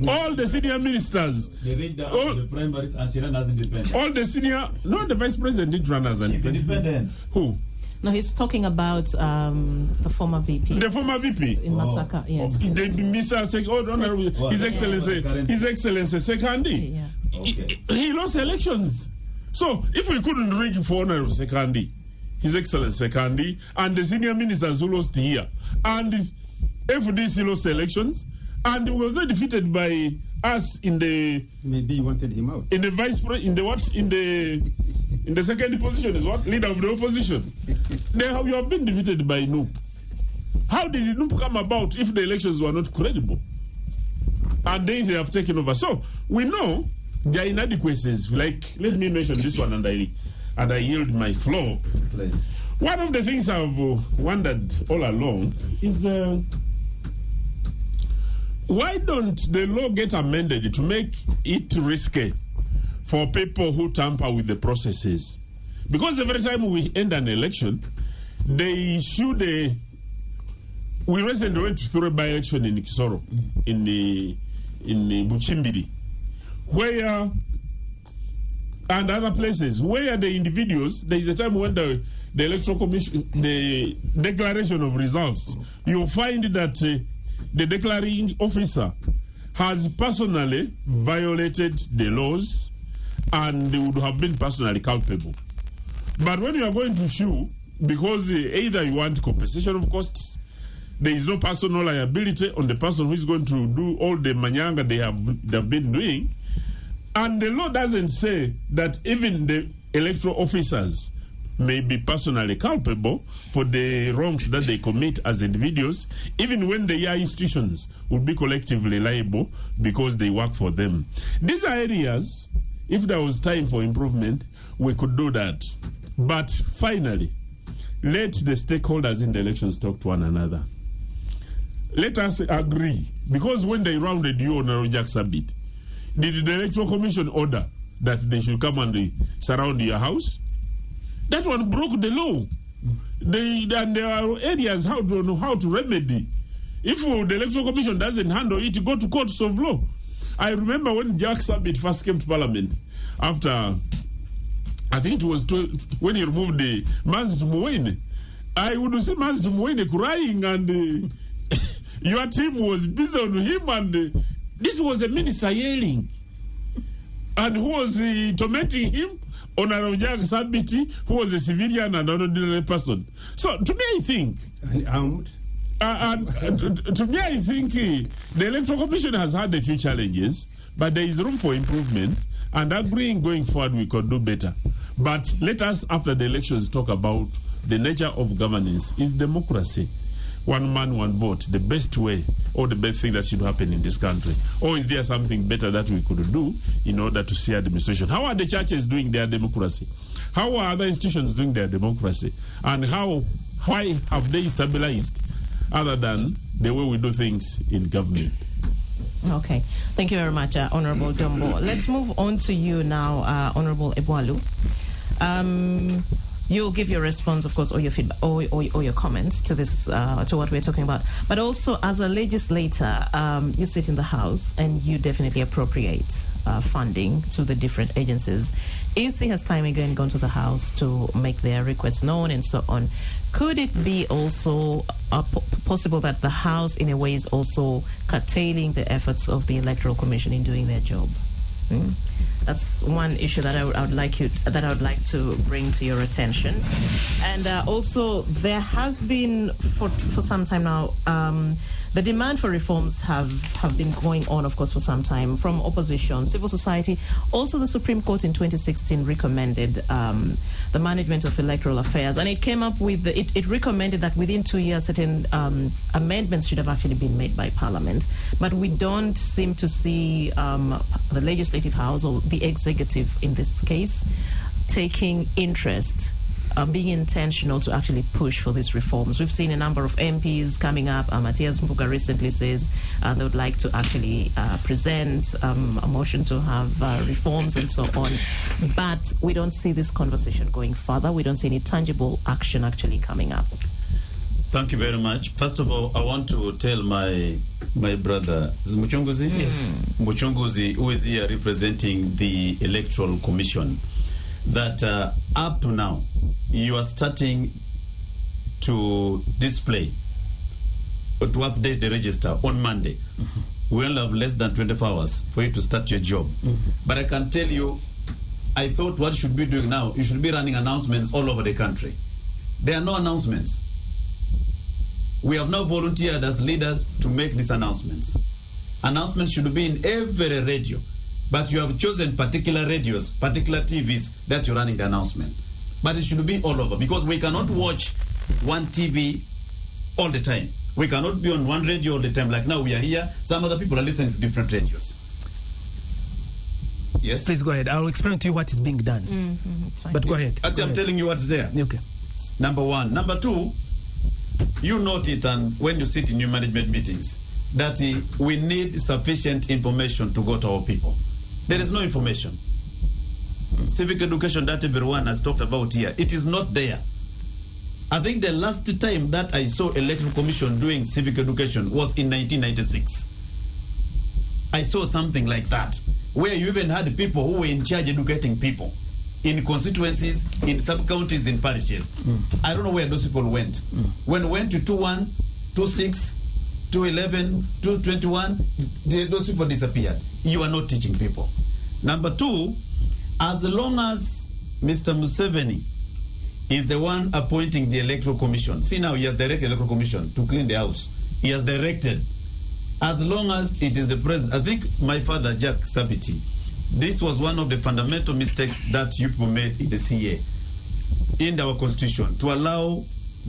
All the senior ministers. They rigged the primaries and she ran as independent. All the senior, no, the vice president didn't run as independent. Who? No, he's talking about the former VP. The former VP? In Masaka, yes. His Excellency Sekandi. Yeah. Okay. He lost elections. So if we couldn't rig for Honorable Sekandi, His Excellency Sekandi, and the senior ministers who lost here, and FDC lost elections, and he was not defeated by us in the. Maybe you wanted him out. In the vice president, in the second position is what? Leader of the opposition. You have been defeated by NUP. How did NUP come about if the elections were not credible? And then they have taken over. So we know there are inadequacies. Like, let me mention this one, and I yield my floor. Please. One of the things I've wondered all along is why don't the law get amended to make it risky for people who tamper with the processes. Because every time we end an election, they issue the... We recently went through a by-election in Kisoro, in Buchimbiri, where, and other places, where the individuals, there is a time when the Electoral Commission, the declaration of results, you find that the declaring officer has personally violated the laws and they would have been personally culpable. But when you are going to sue, because either you want compensation of costs, there is no personal liability on the person who is going to do all the manyanga they have been doing, and the law doesn't say that even the electoral officers may be personally culpable for the wrongs that they commit as individuals, even when the institutions will be collectively liable because they work for them. These are areas, if there was time for improvement, we could do that. But finally, let the stakeholders in the elections talk to one another. Let us agree, because when they rounded you on Rojak Sabit, did the Electoral Commission order that they should come and surround your house? That one broke the law. And there are areas how to remedy. If the Electoral Commission doesn't handle it, go to courts of law. I remember when Jack Sabit first came to Parliament, after, I think it was when he removed the Mazit Muwene, I would see Mazit Muwene crying, and your team was busy on him, and this was a minister yelling. And who was tormenting him? Honorable Jack Sabiti, who was a civilian and an ordinary person. So to me, I think... Unarmed? To me, I think the Electoral Commission has had a few challenges, but there is room for improvement, and agreeing going forward we could do better. But let us, after the elections, talk about the nature of governance. Is democracy, one man, one vote, the best way or the best thing that should happen in this country? Or is there something better that we could do in order to see administration? How are the churches doing their democracy? How are other institutions doing their democracy? And why have they stabilized other than the way we do things in government? Okay. Thank you very much, Honorable Dombo. Let's move on to you now, Honorable Ebwalu. You'll give your response, of course, or your feedback, or your comments to this, to what we're talking about. But also, as a legislator, you sit in the House and you definitely appropriate funding to the different agencies. EC has time again gone to the House to make their requests known and so on. Could it be also possible that the House, in a way, is also curtailing the efforts of the Electoral Commission in doing their job? That's one issue that I would like to bring to your attention. And also, there has been for some time now, the demand for reforms have been going on, of course, for some time, from opposition, civil society. Also, the Supreme Court in 2016 recommended the management of electoral affairs, and it came up with it recommended that within 2 years certain amendments should have actually been made by Parliament. But we don't seem to see the Legislative House or the executive in this case taking interest, being intentional to actually push for these reforms. We've seen a number of MPs coming up. Matthias Mpuga recently says they would like to actually present a motion to have reforms and so on. But we don't see this conversation going further. We don't see any tangible action actually coming up. Thank you very much. First of all, I want to tell my brother, Muchunguzi? Yes. Muchunguzi, who is here representing the Electoral Commission, that up to now, you are starting to display, or to update the register on Monday. We only have less than 24 hours for you to start your job. But I can tell you, I thought what you should be doing now, you should be running announcements all over the country. There are no announcements. We have now volunteered as leaders to make these announcements. Announcements should be in every radio. But you have chosen particular radios, particular TVs that you're running the announcement. But it should be all over, because we cannot watch one TV all the time. We cannot be on one radio all the time. Like now we are here, some other people are listening to different radios. Yes? Please go ahead. I'll explain to you what is being done. But go ahead. Actually, I'm telling you what's there. Okay. Number one. Number two, you note it, and when you sit in your management meetings, that we need sufficient information to go to our people. There is no information. civic education that everyone has talked about here, it is not there. I think the last time that I saw Electoral Commission doing civic education was in 1996. I saw something like that, where you even had people who were in charge educating people in constituencies, in sub-counties, in parishes. I don't know where those people went. When went to 2-1, 2-6, 2-11, 2-21, those people disappeared. You are not teaching people. Number two, as long as Mr. Museveni is the one appointing the Electoral Commission, see now he has directed the Electoral Commission to clean the house. He has directed. As long as it is the president, I think my father, Jack Sabiti, this was one of the fundamental mistakes that you people made in the CA, in our constitution, to allow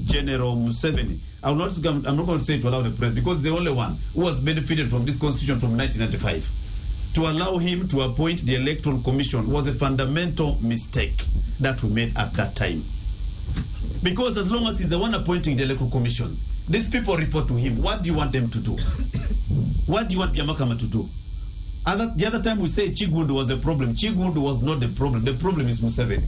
General Museveni. I'm not going to say to allow the president, because the only one who has benefited from this constitution from 1995. To allow him to appoint the Electoral Commission was a fundamental mistake that we made at that time. Because as long as he's the one appointing the Electoral Commission, these people report to him. What do you want them to do? What do you want Byamakama to do? The other time we say Chigundu was a problem. Chigundu was not the problem. The problem is Museveni.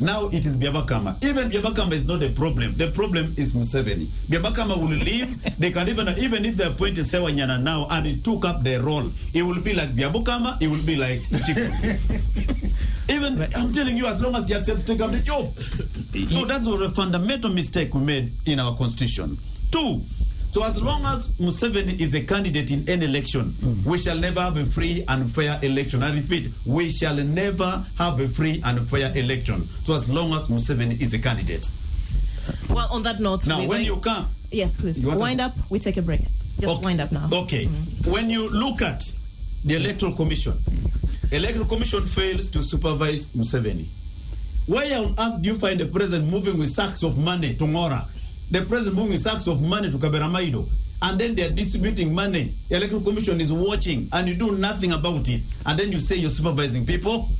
Now it is Byabakama. Even Byabakama is not a problem. The problem is Museveni. Byabakama will leave. They can even if they appointed Sewanyana now and he took up the role, it will be like Byabakama, it will be like Chigundu. Even, right. I'm telling you, as long as he accepts to take up the job. So that was a fundamental mistake we made in our constitution. Two, so as long as Museveni is a candidate in any election, we shall never have a free and fair election. I repeat, we shall never have a free and fair election. So as long as Museveni is a candidate. Well, on that note, now when you come, yeah, please wind up. We take a break. Just okay. Wind up now. Okay. When you look at the Electoral Commission, Electoral Commission fails to supervise Museveni. Where on earth do you find the president moving with sacks of money to Ngora? The president moving with sacks of money to Kaberamaido, and then they are distributing money. The Electoral Commission is watching, and you do nothing about it. And then you say you're supervising people.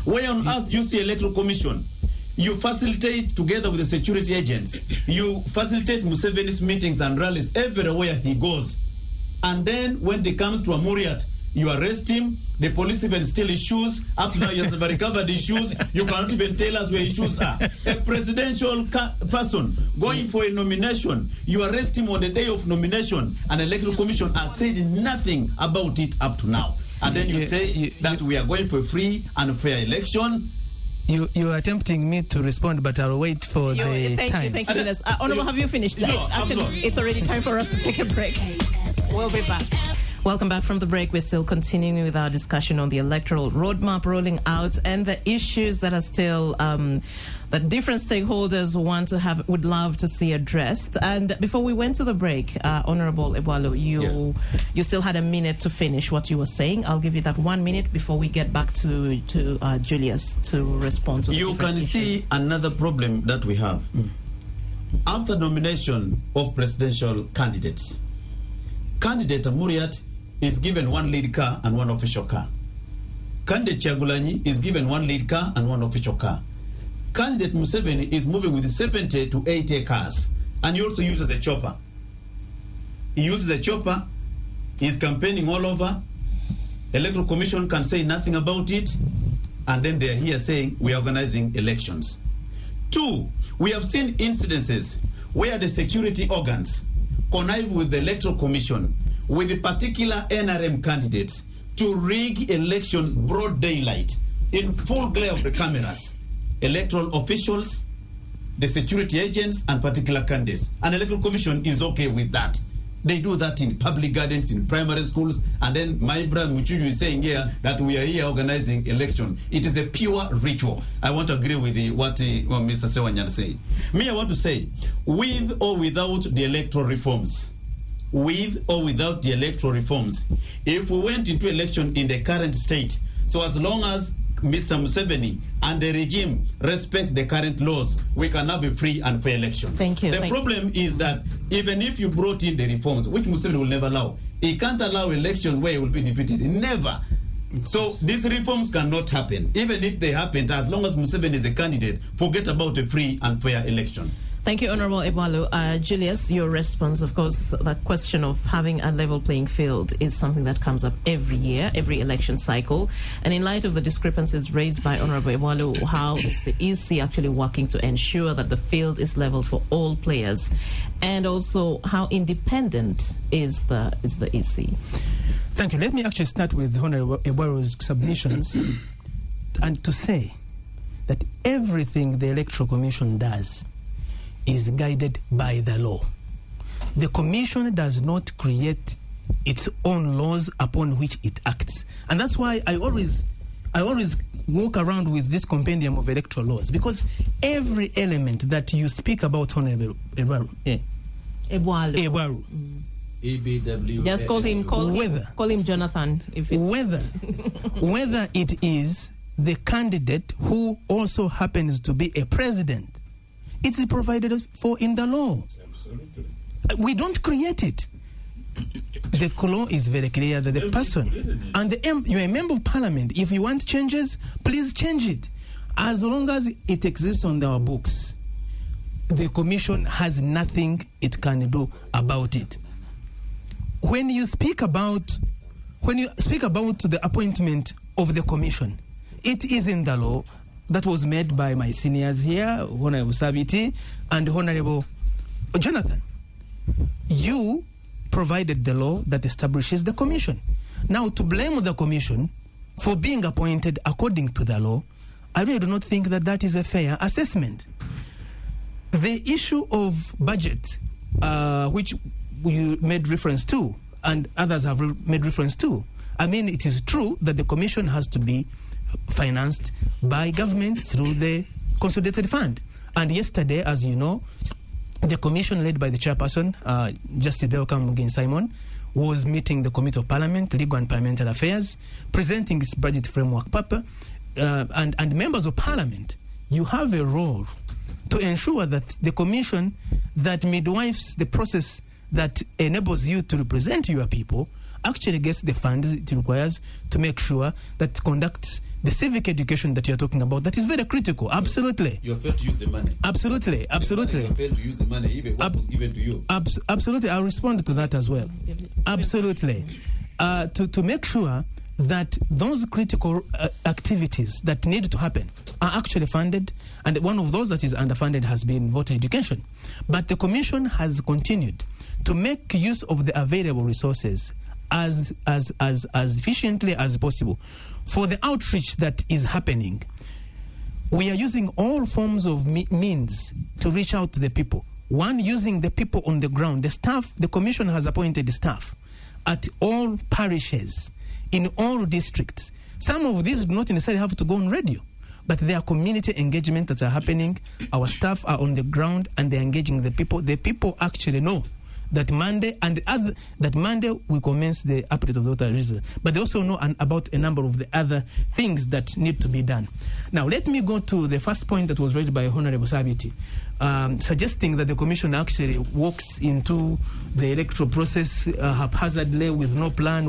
Where on earth do you see Electoral Commission? You facilitate together with the security agents. You facilitate Museveni's meetings and rallies everywhere he goes. And then when it comes to Amuriat, you arrest him. The police even steal his shoes. Up now, he has never recovered his shoes. You cannot even tell us where his shoes are. A presidential person going for a nomination, you arrest him on the day of nomination, and the Electoral Commission has said nothing about it up to now. And then you say that we are going for a free and fair election. You are tempting me to respond, but I'll wait for the time. Thank you, Julius. Honorable, have you finished? No, actually, it's already time for us to take a break. We'll be back. Welcome back from the break. We're still continuing with our discussion on the electoral roadmap rolling out and the issues that are still that different stakeholders would love to see addressed. And before we went to the break, Honorable Ebwalo, you still had a minute to finish what you were saying. I'll give you that 1 minute before we get back to Julius to respond to. You can see another problem that we have after nomination of presidential candidates. Candidate Muriat is given one lead car and one official car. Candidate Chagulanyi is given one lead car and one official car. Candidate Museveni is moving with 70 to 80 cars, and he also uses a chopper. He uses a chopper, he's campaigning all over. Electoral Commission can say nothing about it, and then they're here saying we're organizing elections. Two, we have seen incidences where the security organs connive with the Electoral Commission, with the particular NRM candidates, to rig election broad daylight, in full glare of the cameras. Electoral officials, the security agents, and particular candidates. And the Electoral Commission is okay with that. They do that in public gardens, in primary schools, and then my brother Muchuju is saying here that we are here organizing election. It is a pure ritual. I want to agree with what Mr. Sewanyana said. Me, I want to say, with or without the electoral reforms, with or without the electoral reforms, if we went into election in the current state, so as long as Mr. Museveni and the regime respect the current laws, we can have a free and fair election. Thank you. The problem is that even if you brought in the reforms, which Museveni will never allow, he can't allow elections where he will be defeated. Never. So these reforms cannot happen. Even if they happen, as long as Museveni is a candidate, forget about a free and fair election. Thank you, Honorable Ebwalu. Julius, your response, of course, that question of having a level playing field is something that comes up every year, every election cycle. And in light of the discrepancies raised by Honorable Ebwalu, how is the EC actually working to ensure that the field is level for all players? And also, how independent is the EC? Thank you. Let me actually start with Honorable Ebwalu's submissions and to say that everything the Electoral Commission does is guided by the law. The Commission does not create its own laws upon which it acts. And that's why I always walk around with this compendium of electoral laws, because every element that you speak about, Honorable Ebwalu, EBW. Just call him Jonathan. If it's whether it is the candidate who also happens to be a president, it is provided for in the law. Absolutely. We don't create it. The law is very clear that the person and you're a member of parliament. If you want changes, please change it. As long as it exists on our books, the commission has nothing it can do about it. When you speak about the appointment of the commission, it is in the law that was made by my seniors here, Honorable Sabiti and Honorable Jonathan. You provided the law that establishes the commission. Now, to blame the commission for being appointed according to the law, I really do not think that that is a fair assessment. The issue of budget, which you made reference to, and others have made reference to, I mean, it is true that the commission has to be financed by government through the consolidated fund. And yesterday, as you know, the commission led by the chairperson, Justice Belkam Mugen Simon, was meeting the Committee of Parliament, Legal and Parliamentary Affairs, presenting its budget framework paper, and members of Parliament. You have a role to ensure that the commission that midwives the process that enables you to represent your people actually gets the funds it requires to make sure that it conducts the civic education that you're talking about. That is very critical. Absolutely. You have failed to use the money. Absolutely. You have failed to use the money, even what was given to you. Absolutely. I'll respond to that as well. Absolutely. To make sure that those critical activities that need to happen are actually funded, and one of those that is underfunded has been voter education. But the Commission has continued to make use of the available resources as efficiently as possible. For the outreach that is happening, we are using all forms of means to reach out to the people. One, using the people on the ground. The staff, the Commission has appointed staff at all parishes, in all districts. Some of these do not necessarily have to go on radio, but there are community engagement that are happening. Our staff are on the ground and they're engaging the people. The people actually know that Monday we commence the update of the voter register, but they also know about a number of the other things that need to be done. Now, let me go to the first point that was raised by Honorable Sabiti, suggesting that the Commission actually walks into the electoral process haphazardly with no plan.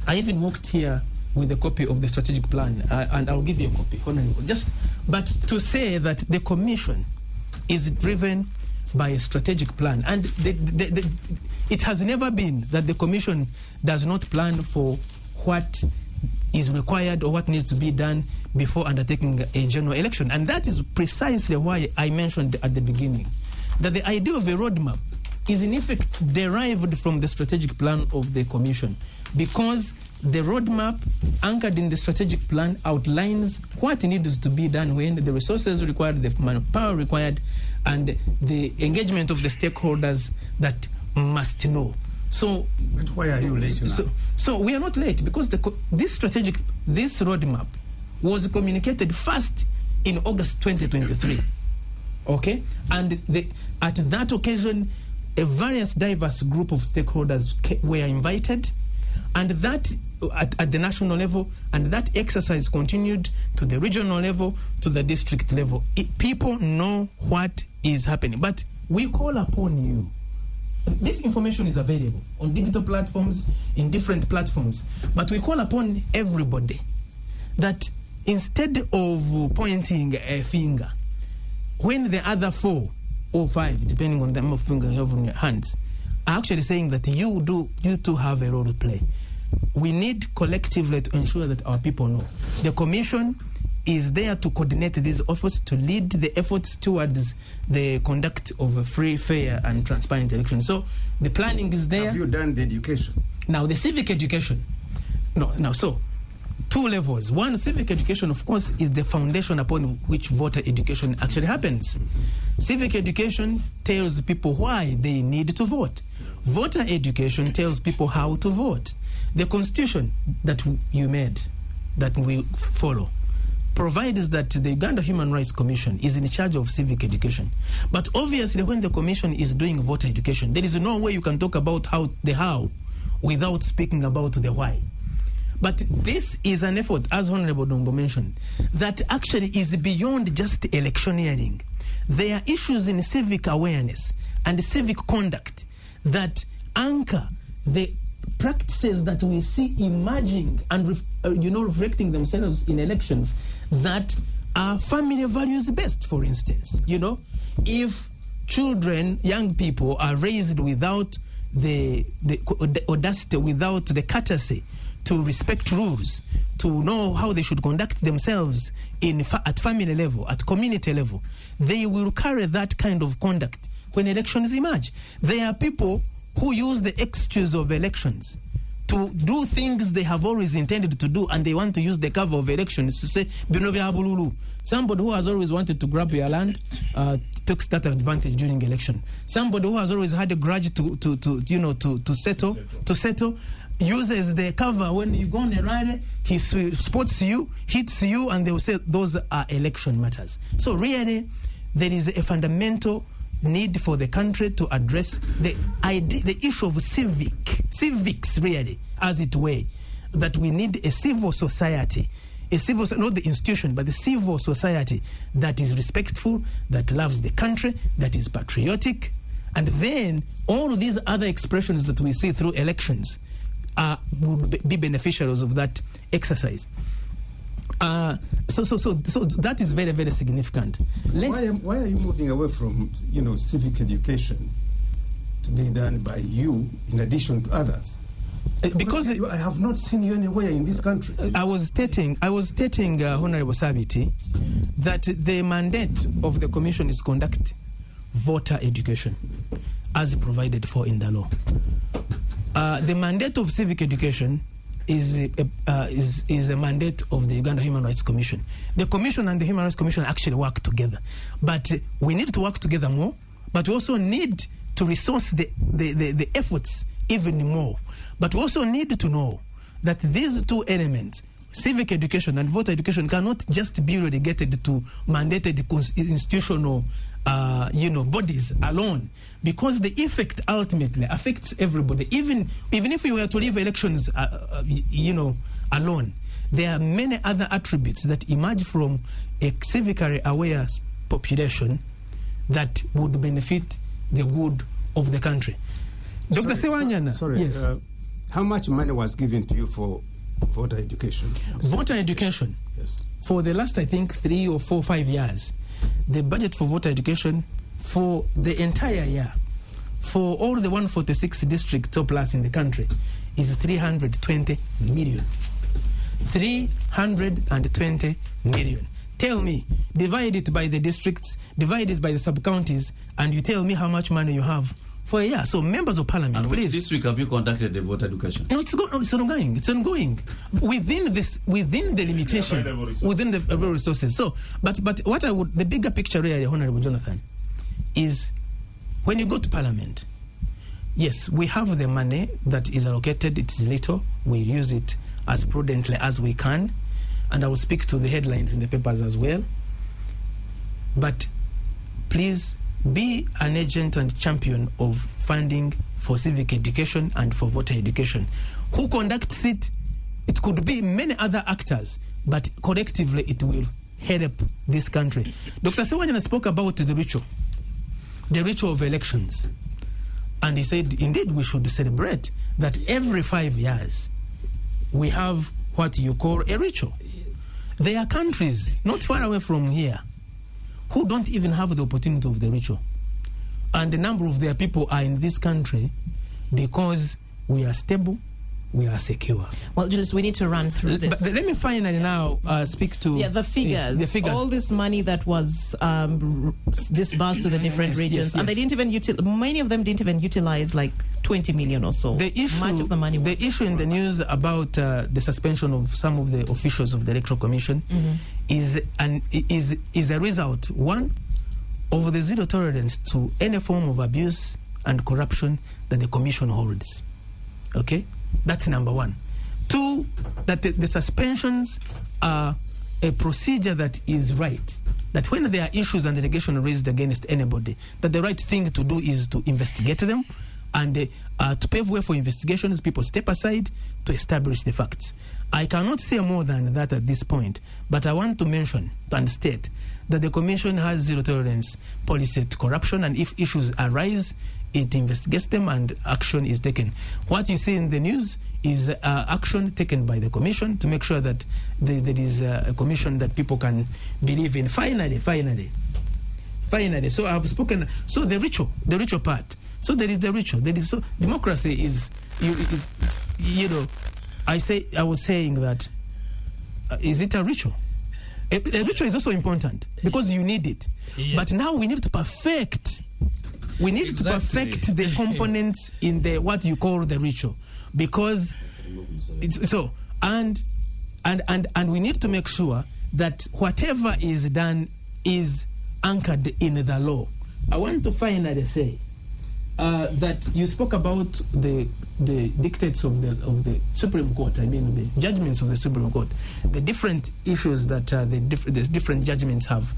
I even walked here with a copy of the strategic plan, and I'll give you a copy, Honorable. But to say that the Commission is driven by a strategic plan, and it has never been that the Commission does not plan for what is required or what needs to be done before undertaking a general election. And that is precisely why I mentioned at the beginning that the idea of a roadmap is in effect derived from the strategic plan of the Commission, because the roadmap anchored in the strategic plan outlines what needs to be done, when the resources required, the manpower required, and the engagement of the stakeholders that must know. So, but why are you late now? So we are not late, because this roadmap was communicated first in August 2023. Okay, and at that occasion, a various diverse group of stakeholders were invited, and that at the national level, and that exercise continued to the regional level, to the district level. People know what is happening, but we call upon you. This information is available on digital platforms, in different platforms, but we call upon everybody that instead of pointing a finger, when the other 4 or 5, depending on the number of fingers you have on your hands, are actually saying that you too have a role to play. We need collectively to ensure that our people know. The commission is there to coordinate these efforts, to lead the efforts towards the conduct of a free, fair, and transparent election. So the planning is there. Have you done the education? Now, the civic education. So 2 levels. One, civic education, of course, is the foundation upon which voter education actually happens. Civic education tells people why they need to vote. Voter education tells people how to vote. The constitution that you made, that we follow, provides that the Uganda Human Rights Commission is in charge of civic education. But obviously, when the commission is doing voter education, there is no way you can talk about the how without speaking about the why. But this is an effort, as Honorable Dombo mentioned, that actually is beyond just electioneering. There are issues in civic awareness and civic conduct that anchor the practices that we see emerging and reflecting themselves in elections that are family values based. For instance, if children, young people are raised without the audacity, without the courtesy to respect rules, to know how they should conduct themselves at family level, at community level, they will carry that kind of conduct when elections emerge. There are people who use the excuse of elections to do things they have always intended to do, and they want to use the cover of elections to say, somebody who has always wanted to grab your land took that advantage during election. Somebody who has always had a grudge to settle uses the cover when you go on a rally, he spots you, hits you, and they will say those are election matters. So really, there is a fundamental need for the country to address the issue of civics, really, as it were, that we need a civil society, not the institution, but the civil society that is respectful, that loves the country, that is patriotic, and then all these other expressions that we see through elections would be beneficiaries of that exercise. So that is very, very significant. Why are you moving away from civic education to be done by you in addition to others? Because I have not seen you anywhere in this country. I was stating, Honorable Sabiti, that the mandate of the commission is conduct voter education as provided for in the law. The mandate of civic education is a mandate of the Uganda Human Rights Commission. The Commission and the Human Rights Commission actually work together, but we need to work together more. But we also need to resource the efforts even more. But we also need to know that these 2 elements, civic education and voter education, cannot just be relegated to mandated institutional bodies alone, because the effect ultimately affects everybody. Even if we were to leave elections, alone, there are many other attributes that emerge from a civically aware population that would benefit the good of the country. Dr. Sewanyana. Sorry. Yes. How much money was given to you for voter education? Voter education? Yes. For the last, I think, 3 or 4 or 5 years, the budget for voter education for the entire year, for all the 146 districts or plus in the country, is 320 million. 320 million. Tell me, divide it by the districts, divide it by the sub-counties, and you tell me how much money you have for a year. So, members of parliament, and please. This week have you conducted the voter education? No, it's ongoing. It's ongoing within the limitation, within the available resources. So, but what the bigger picture really, Honorable Jonathan, is when you go to parliament. Yes, we have the money that is allocated. It is little. We use it as prudently as we can, and I will speak to the headlines in the papers as well. But please, be an agent and champion of funding for civic education and for voter education. Who conducts it? It could be many other actors, but collectively it will help this country. Dr. Sewanyana spoke about the ritual of elections. And he said, indeed, we should celebrate that every 5 years we have what you call a ritual. There are countries not far away from here who don't even have the opportunity of the ritual. And a number of their people are in this country because we are stable, we are secure. Well, Julius, we need to run through this. But let me finally now speak to the figures. The figures. All this money that was disbursed to the different regions, and they didn't even many of them didn't even utilize like 20 million or so. The issue, much of the money. The issue in the news about the suspension of some of the officials of the Electoral Commission is a result, one, of the zero tolerance to any form of abuse and corruption that the Commission holds. Okay? That's number one. Two, that the suspensions are a procedure that is right. That when there are issues and allegations raised against anybody, that the right thing to do is to investigate them and to pave way for investigations, people step aside to establish the facts. I cannot say more than that at this point, but I want to mention and state that the Commission has zero tolerance policy to corruption, and if issues arise, it investigates them and action is taken. What you see in the news is action taken by the Commission to make sure that there is a Commission that people can believe in. Finally, so I've spoken. So the ritual part. So there is the ritual. There is democracy is you know. I was saying that is it a ritual? A ritual is also important because you need it. Yeah. But now we need to perfect. We need to perfect the components in the what you call the ritual, because it's so and we need to make sure that whatever is done is anchored in the law. I want to finally say that you spoke about the dictates of the Supreme Court. I mean the judgments of the Supreme Court, the different issues that the different judgments have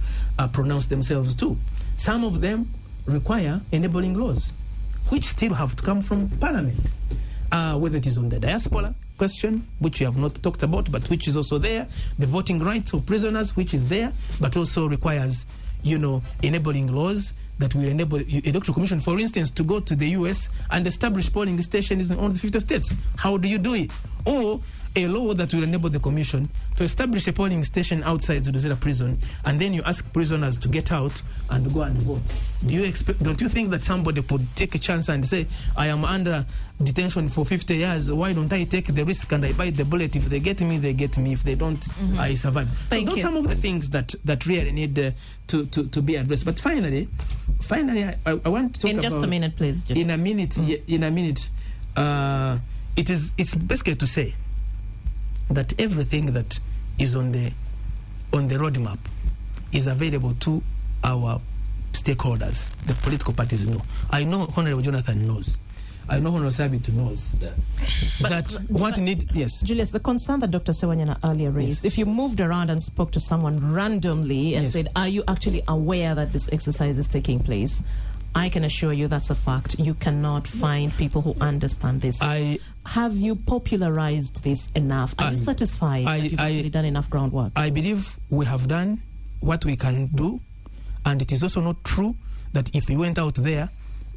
pronounced themselves to. Some of them require enabling laws, which still have to come from Parliament, whether it is on the diaspora question, which we have not talked about, but which is also there, the voting rights of prisoners, which is there, but also requires, enabling laws that will enable Electoral Commission, for instance, to go to the US and establish polling stations in all the 50 states. How do you do it? Or a law that will enable the Commission to establish a polling station outside Zuduzera prison, and then you ask prisoners to get out and go and vote. Don't you think that somebody could take a chance and say, I am under detention for 50 years, why don't I take the risk and I bite the bullet? If they get me, they get me. If they don't, I survive. So those are some of the things that really need to be addressed. But finally, I want to talk about... In just a minute, please. In a minute, it's basically to say that everything that is on the roadmap is available to our stakeholders. The political parties know. I know Honorable Jonathan knows. I know Honorable Sabit knows yes. Julius, the concern that Dr. Sewanyana earlier raised, if you moved around and spoke to someone randomly and said, are you actually aware that this exercise is taking place? I can assure you that's a fact. You cannot find people who understand this. Have you popularized this enough? Are you satisfied that you've actually done enough groundwork? I believe we have done what we can do, and it is also not true that if we went out there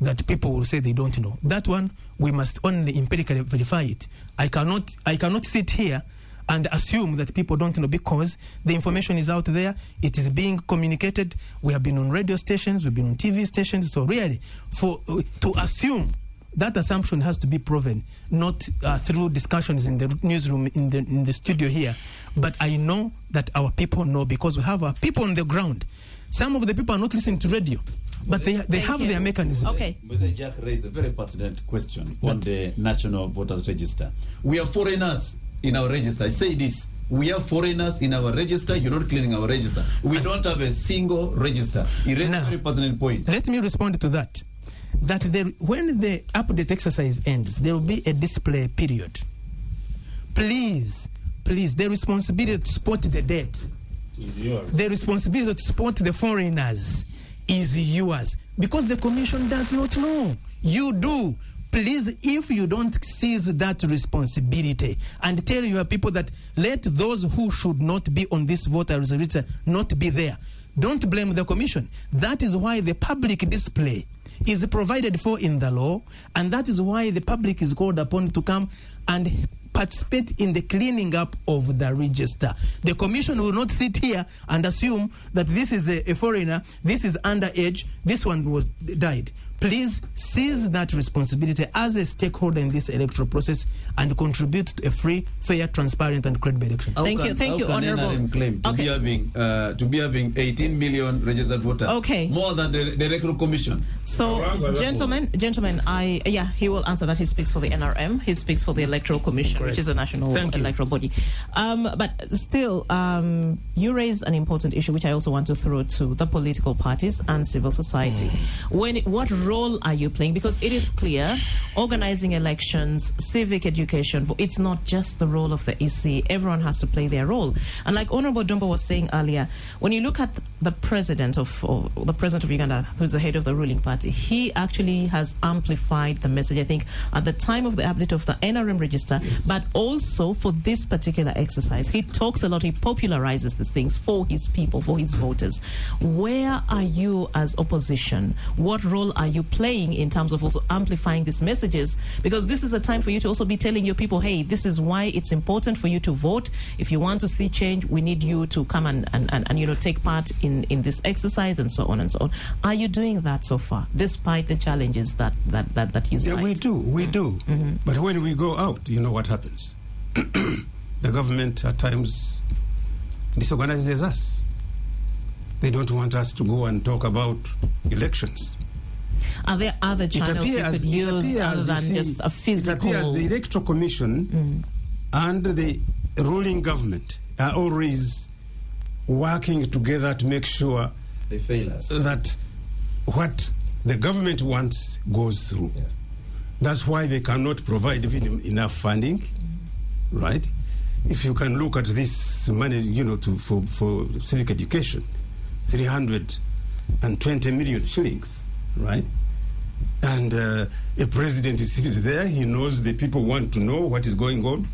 that people will say they don't know. That one, we must only empirically verify it. I cannot sit here and assume that people don't know, because the information is out there. It is being communicated. We have been on radio stations, we've been on TV stations. So really, to assume, that assumption has to be proven, not through discussions in the newsroom, in the studio here. But I know that our people know, because we have our people on the ground. Some of the people are not listening to radio, but they have their mechanism. Okay. Mr. Jack raised a very pertinent question on the National Voters Register. We are foreigners in our register. I say this. We have foreigners in our register. You're not cleaning our register. We don't have a single register. It is a very pertinent point. Let me respond to that. When the update exercise ends, there will be a display period. Please, the responsibility to support the dead is yours. The responsibility to support the foreigners is yours, because the Commission does not know. You do. Please, if you don't seize that responsibility and tell your people that let those who should not be on this voter register not be there, don't blame the Commission. That is why the public display is provided for in the law, and that is why the public is called upon to come and participate in the cleaning up of the register. The commission will not sit here and assume that this is a foreigner, this is underage, this one was died. Please seize that responsibility as a stakeholder in this electoral process and contribute to a free, fair, transparent, and credible election. Thank you, Honourable. NRM claim to be having 18 million registered voters? Okay. More than the Electoral Commission. So, gentlemen, he will answer that. He speaks for the NRM. He speaks for the Electoral Commission, which is a national electoral body. But still, you raise an important issue, which I also want to throw to the political parties and civil society. What role are you playing? Because it is clear, organizing elections, civic education, it's not just the role of the EC. Everyone has to play their role. And like Honorable Dumba was saying earlier, when you look at the president of Uganda, who's the head of the ruling party, he actually has amplified the message, I think, at the time of the update of the NRM register, but also for this particular exercise. He talks a lot, he popularizes these things for his people, for his voters. Where are you as opposition? What role are you playing in terms of also amplifying these messages? Because this is a time for you to also be telling your people, hey, this is why it's important for you to vote. If you want to see change, we need you to come and take part in this exercise, and so on and so on. Are you doing that so far, despite the challenges that you cite? Yeah, we do. Mm-hmm. But when we go out, you know what happens. The government at times disorganizes us. They don't want us to go and talk about elections. Are there other channels you could use other than just a physical? It appears the Electoral Commission and the ruling government are always working together to make sure they fail us. That what the government wants goes through. Yeah. That's why they cannot provide even enough funding, right? If you can look at this money, for civic education, 320 million shillings, right? And a president is seated there. He knows the people want to know what is going on,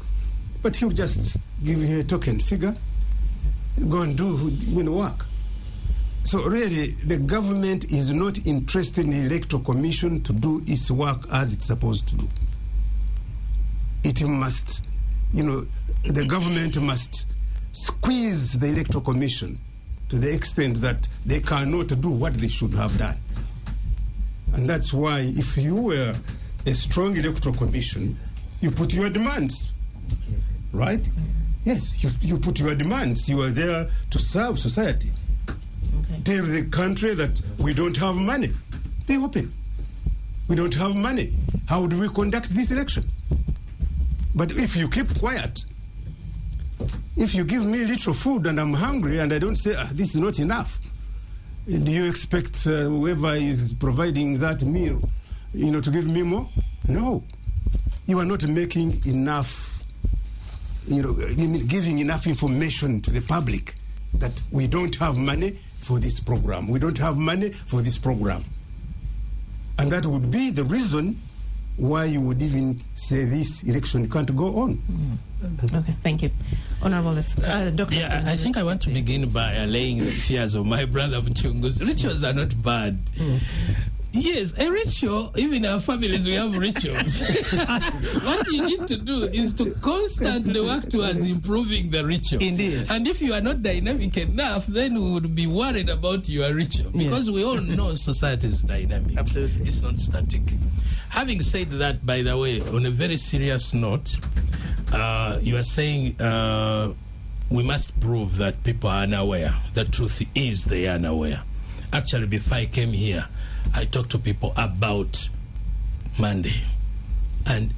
but he'll just give you a token figure, go and do work. So really, the government is not interested in the Electoral Commission to do its work as it's supposed to do. It must, the government must squeeze the Electoral Commission to the extent that they cannot do what they should have done. And that's why if you were a strong Electoral Commission, you put your demands, right? Yes, you put your demands. You are there to serve society. Okay. Tell the country that we don't have money. Be open. We don't have money. How do we conduct this election? But if you keep quiet, if you give me little food and I'm hungry and I don't say, this is not enough, do you expect whoever is providing that meal, to give me more? No. You are not making enough, giving enough information to the public that we don't have money for this program. We don't have money for this program. And that would be the reason why you would even say this election can't go on. Okay, thank you. Honorable, Dr. Yeah, I think I want to begin by allaying the fears of my brother Mchunguzi. Rituals are not bad. Yes, a ritual, even in our families, we have rituals. What you need to do is to constantly work towards improving the ritual. Indeed. And if you are not dynamic enough, then we would be worried about your ritual. Because we all know society is dynamic. Absolutely. It's not static. Having said that, by the way, on a very serious note, you are saying we must prove that people are unaware. The truth is they are unaware. Actually, before I came here, I talked to people about Monday, and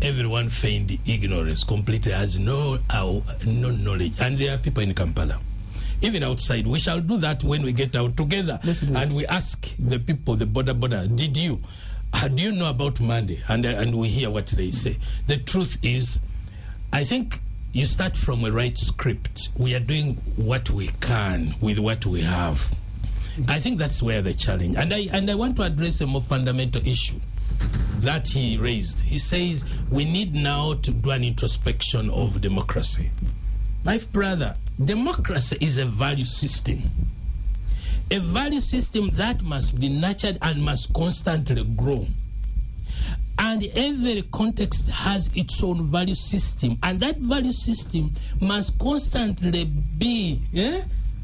everyone feigned ignorance, completely has no knowledge. And there are people in Kampala, even outside. We shall do that when we get out together, and we ask the people, the border, do you know about Monday? And we hear what they say. The truth is, I think you start from a right script. We are doing what we can with what we have. I think that's where the challenge. And I want to address a more fundamental issue that he raised. He says we need now to do an introspection of democracy. My brother, democracy is a value system. A value system that must be nurtured and must constantly grow. And every context has its own value system, and that value system must constantly be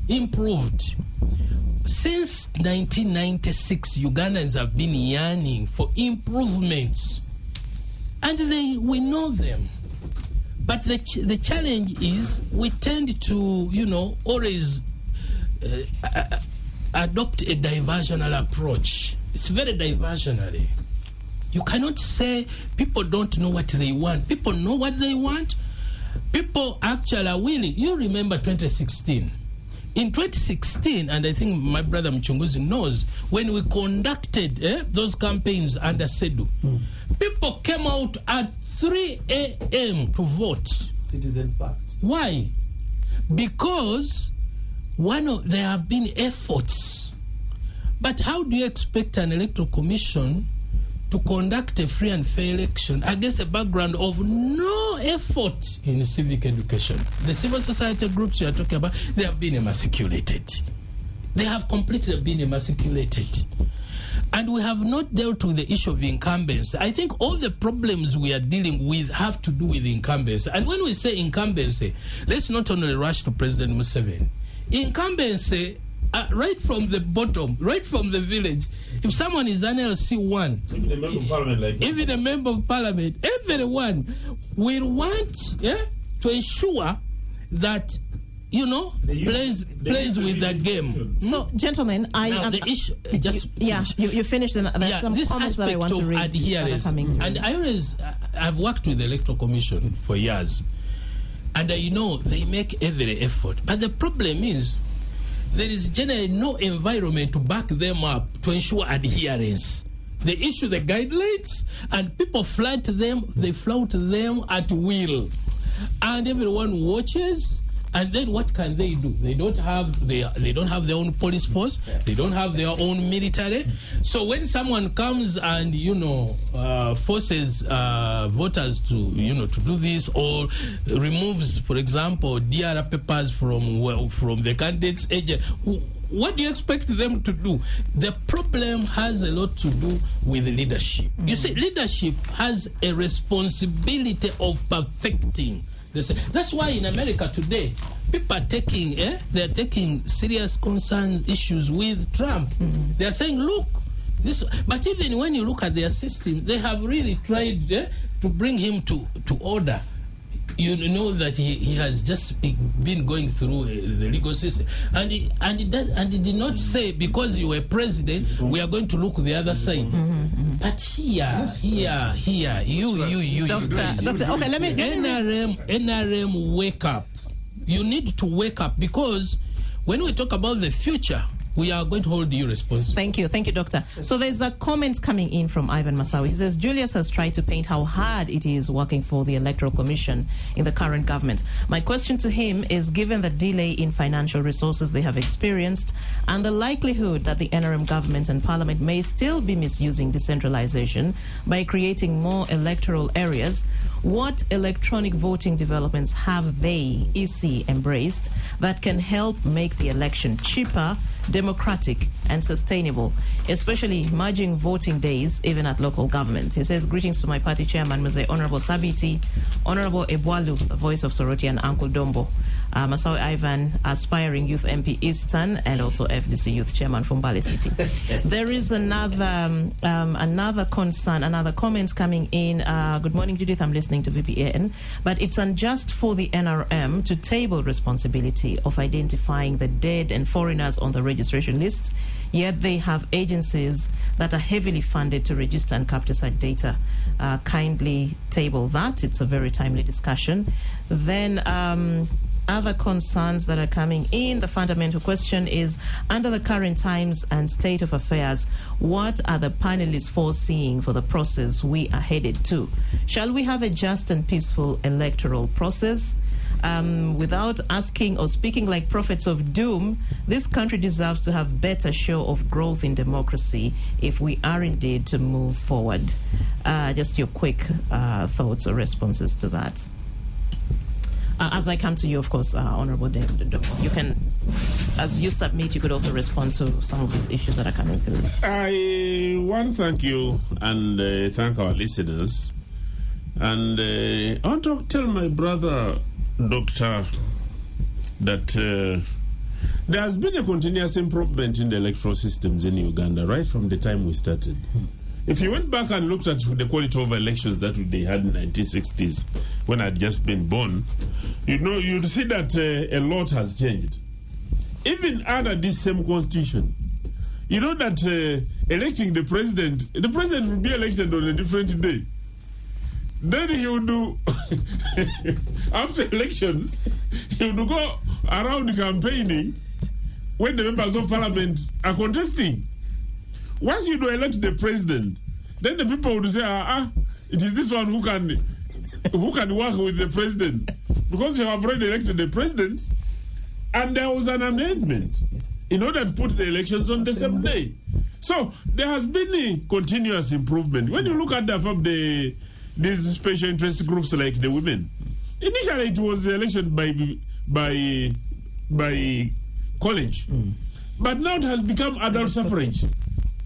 improved. Since 1996, Ugandans have been yearning for improvements, and we know them. But the challenge is we tend to, always adopt a diversional approach. It's very diversionary. You cannot say people don't know what they want. People know what they want. People actually are willing. You remember 2016. In 2016, and I think my brother Mchunguzi knows, when we conducted those campaigns under SEDU, people came out at 3 a.m. to vote. Citizens packed. Why? Because there have been efforts. But how do you expect an electoral commission to conduct a free and fair election against a background of no effort in civic education? The civil society groups you are talking about, they have been emasculated. They have completely been emasculated. And we have not dealt with the issue of incumbency. I think all the problems we are dealing with have to do with incumbency. And when we say incumbency, let's not only rush to President Museveni. Incumbency, right from the bottom, right from the village, if someone is an LC1, Even a member of parliament, even a member of parliament, everyone will want to ensure that plays with the game. So, gentlemen, the issue you finished. There's some this comments that I want to aspect of read. adherence, and I've worked with the Electoral Commission for years, and they make every effort. But the problem is, there is generally no environment to back them up to ensure adherence. They issue the guidelines, and people flout them. They flout them at will, and everyone watches. And then what can they do? They don't have their own police force. They don't have their own military. So when someone comes and forces voters to do this, or removes, for example, DR papers from the candidate's agent, what do you expect them to do? The problem has a lot to do with leadership. You see, leadership has a responsibility of perfecting. That's why in America today, people are taking serious concern issues with Trump. They are saying, look, this. But even when you look at their system, they have really tried to bring him to order. You know that he has just been going through the legal system, and he did not say, because you were president, we are going to look the other side. But here, you, Doctor, okay, let me NRM, wake up. You need to wake up, because when we talk about the future, we are going to hold you responsible. Thank you, Doctor. So there's a comment coming in from Ivan Masawi. He says, Julius has tried to paint how hard it is working for the Electoral Commission in the current government. My question to him is, given the delay in financial resources they have experienced and the likelihood that the NRM government and Parliament may still be misusing decentralization by creating more electoral areas, what electronic voting developments have they, EC, embraced that can help make the election cheaper, democratic and sustainable, especially merging voting days even at local government? He says, greetings to my party chairman, Mr. Honorable Sabiti, Honorable Ebwalu, voice of Soroti, and Uncle Dombo. Masawi Ivan, aspiring youth MP Eastern, and also FDC youth chairman from Bali City. There is another concern, another comment coming in. Good morning, Judith. I'm listening to VPAN. But it's unjust for the NRM to table responsibility of identifying the dead and foreigners on the registration lists, yet they have agencies that are heavily funded to register and capture such data. Kindly table that. It's a very timely discussion. Then other concerns that are coming in, the fundamental question is, under the current times and state of affairs, what are the panelists foreseeing for the process we are headed to? Shall we have a just and peaceful electoral process? Without asking or speaking like prophets of doom, this country deserves to have better show of growth in democracy if we are indeed to move forward. Just your quick thoughts or responses to that. As I come to you, of course, Honorable Dombo, you can, as you submit, you could also respond to some of these issues that are coming through. I want to thank you and thank our listeners. And I want to tell my brother, Doctor, that there has been a continuous improvement in the electoral systems in Uganda right from the time we started. If you went back and looked at the quality of elections that they had in the 1960s, when I had just been born, you'd see that a lot has changed. Even under this same constitution, you know that electing the president will be elected on a different day. Then he would do, after elections, he would go around campaigning when the members of parliament are contesting. Once you do elect the president, then the people would say, it is this one who can work with the president. Because you have already elected the president, and there was an amendment in order to put the elections on the same day. So there has been a continuous improvement. When you look at these special interest groups like the women, initially it was election by college, but now it has become adult suffrage.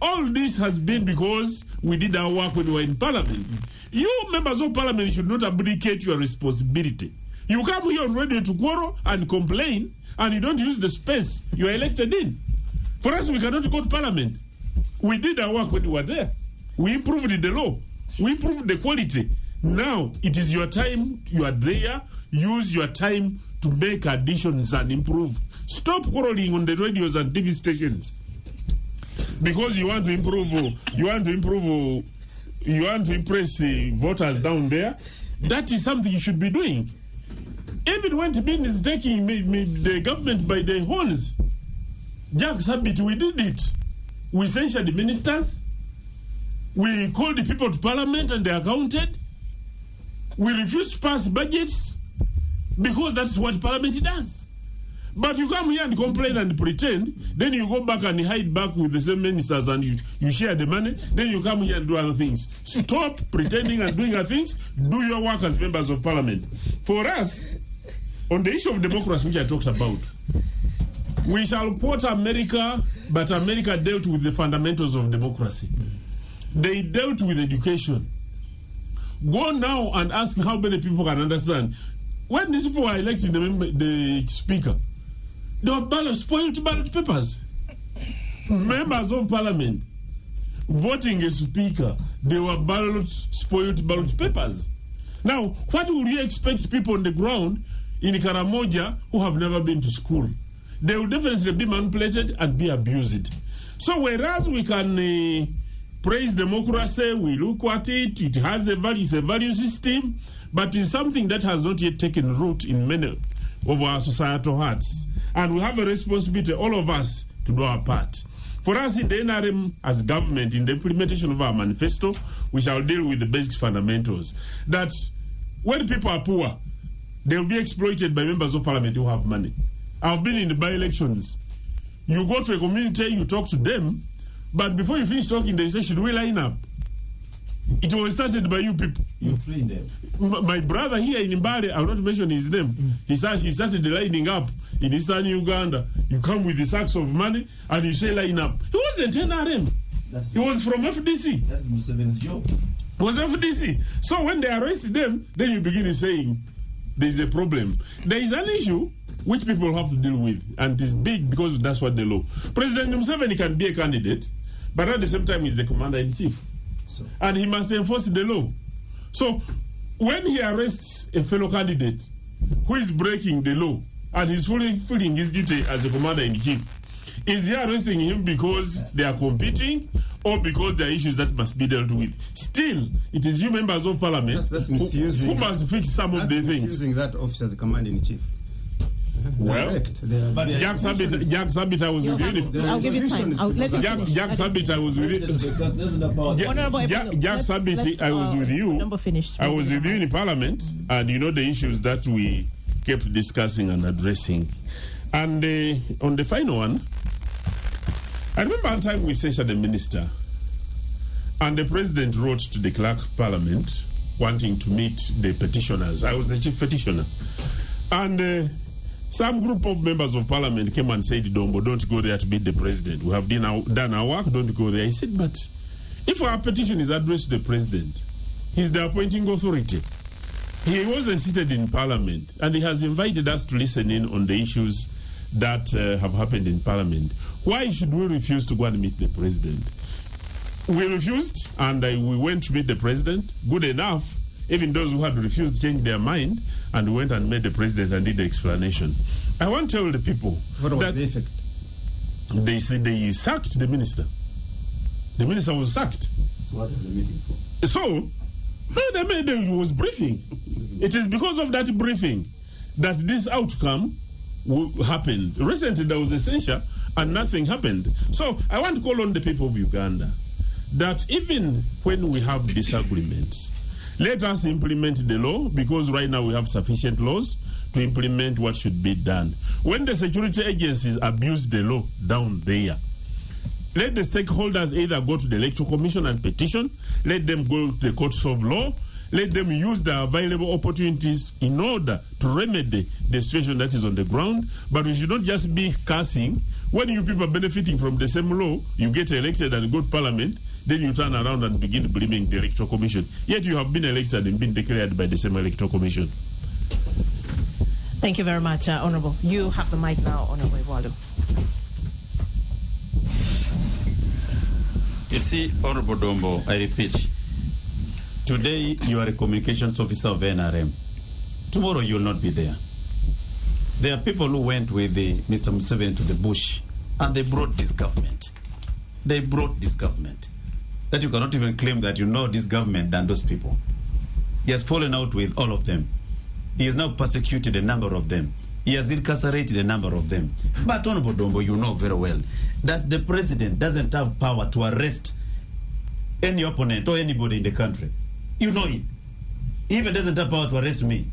All this has been because we did our work when we were in parliament. You members of parliament should not abdicate your responsibility. You come here on radio to quarrel and complain, and you don't use the space you are elected in. For us, we cannot go to parliament. We did our work when we were there. We improved the law. We improved the quality. Now, it is your time. You are there. Use your time to make additions and improve. Stop quarreling on the radios and TV stations. Because you want to improve, you want to impress voters down there. That is something you should be doing. Even when Tibin is taking the government by the horns, Jack Sabit, we did it. We censured the ministers. We called the people to parliament and they are counted. We refused to pass budgets because that's what parliament does. But you come here and complain and pretend, then you go back and hide back with the same ministers and you share the money, then you come here and do other things. Stop pretending and doing other things. Do your work as members of parliament. For us, on the issue of democracy which I talked about, we shall quote America, but America dealt with the fundamentals of democracy. They dealt with education. Go now and ask how many people can understand. When these people are electing the speaker, they were spoiled ballot papers. Members of parliament voting a speaker, they were spoiled ballot papers. Now, what would you expect people on the ground in Karamoja who have never been to school? They will definitely be manipulated and be abused. So whereas we can praise democracy, we look at it, it has a value, it's a value system, but it's something that has not yet taken root in many of our societal hearts. And we have a responsibility, all of us, to do our part. For us in the NRM, as government, in the implementation of our manifesto, we shall deal with the basic fundamentals. That when people are poor, they will be exploited by members of parliament who have money. I've been in the by-elections. You go to a community, you talk to them, but before you finish talking, they say, should we line up? It was started by you people. You trained them. My brother here in Mbale, I will not mention his name, he started lining up in Eastern Uganda. You come with the sacks of money and you say line up. He wasn't NRM. He was from FDC. That's Museveni's job. It was FDC. So when they arrested them, then you begin saying there's a problem. There is an issue which people have to deal with, and it's big because that's what the law. President Museveni can be a candidate, but at the same time he's the commander-in-chief. And he must enforce the law. So when he arrests a fellow candidate who is breaking the law and he's fulfilling his duty as a commander-in-chief, is he arresting him because they are competing or because there are issues that must be dealt with? Still, it is you members of parliament who must fix some of the things. Misusing that office as a commander-in-chief. Well, Jack Sabit, I was with you. I'll give you time. Jack Sabit, I was with you. Jack Sabit, I was with you. I was with you in Parliament, and you know the issues that we kept discussing and addressing. And on the final one, I remember one time we censured the minister, and the president wrote to the clerk of Parliament wanting to meet the petitioners. I was the chief petitioner. And some group of members of parliament came and said, Dombo, don't go there to meet the president. We have done our work, don't go there. He said, but if our petition is addressed to the president, he's the appointing authority. He wasn't seated in parliament, and he has invited us to listen in on the issues that have happened in parliament. Why should we refuse to go and meet the president? We refused, and we went to meet the president. Good enough. Even those who had refused changed their mind and went and met the president and did the explanation. I want to tell the people What was that the effect? they said they sacked the minister. The minister was sacked. So what was the meeting for? So, he was briefing. It is because of that briefing that this outcome happened. Recently, there was a censure and nothing happened. So, I want to call on the people of Uganda that even when we have disagreements, let us implement the law, because right now we have sufficient laws to implement what should be done. When the security agencies abuse the law down there, let the stakeholders either go to the Electoral Commission and petition, let them go to the courts of law, let them use the available opportunities in order to remedy the situation that is on the ground. But we should not just be cursing. When you people are benefiting from the same law, you get elected and go to parliament, then you turn around and begin blaming the Electoral Commission. Yet you have been elected and been declared by the same Electoral Commission. Thank you very much, Honourable. You have the mic now, Honourable Iwalu. You see, Honorable Dombo, I repeat, today you are a communications officer of NRM. Tomorrow you will not be there. There are people who went with Mr. Museveni to the bush and they brought this government. They brought this government. That you cannot even claim that you know this government than those people. He has fallen out with all of them. He has now persecuted a number of them. He has incarcerated a number of them. But Honorable Dombo, you know very well that the president doesn't have power to arrest any opponent or anybody in the country. You know it. He even doesn't have power to arrest me.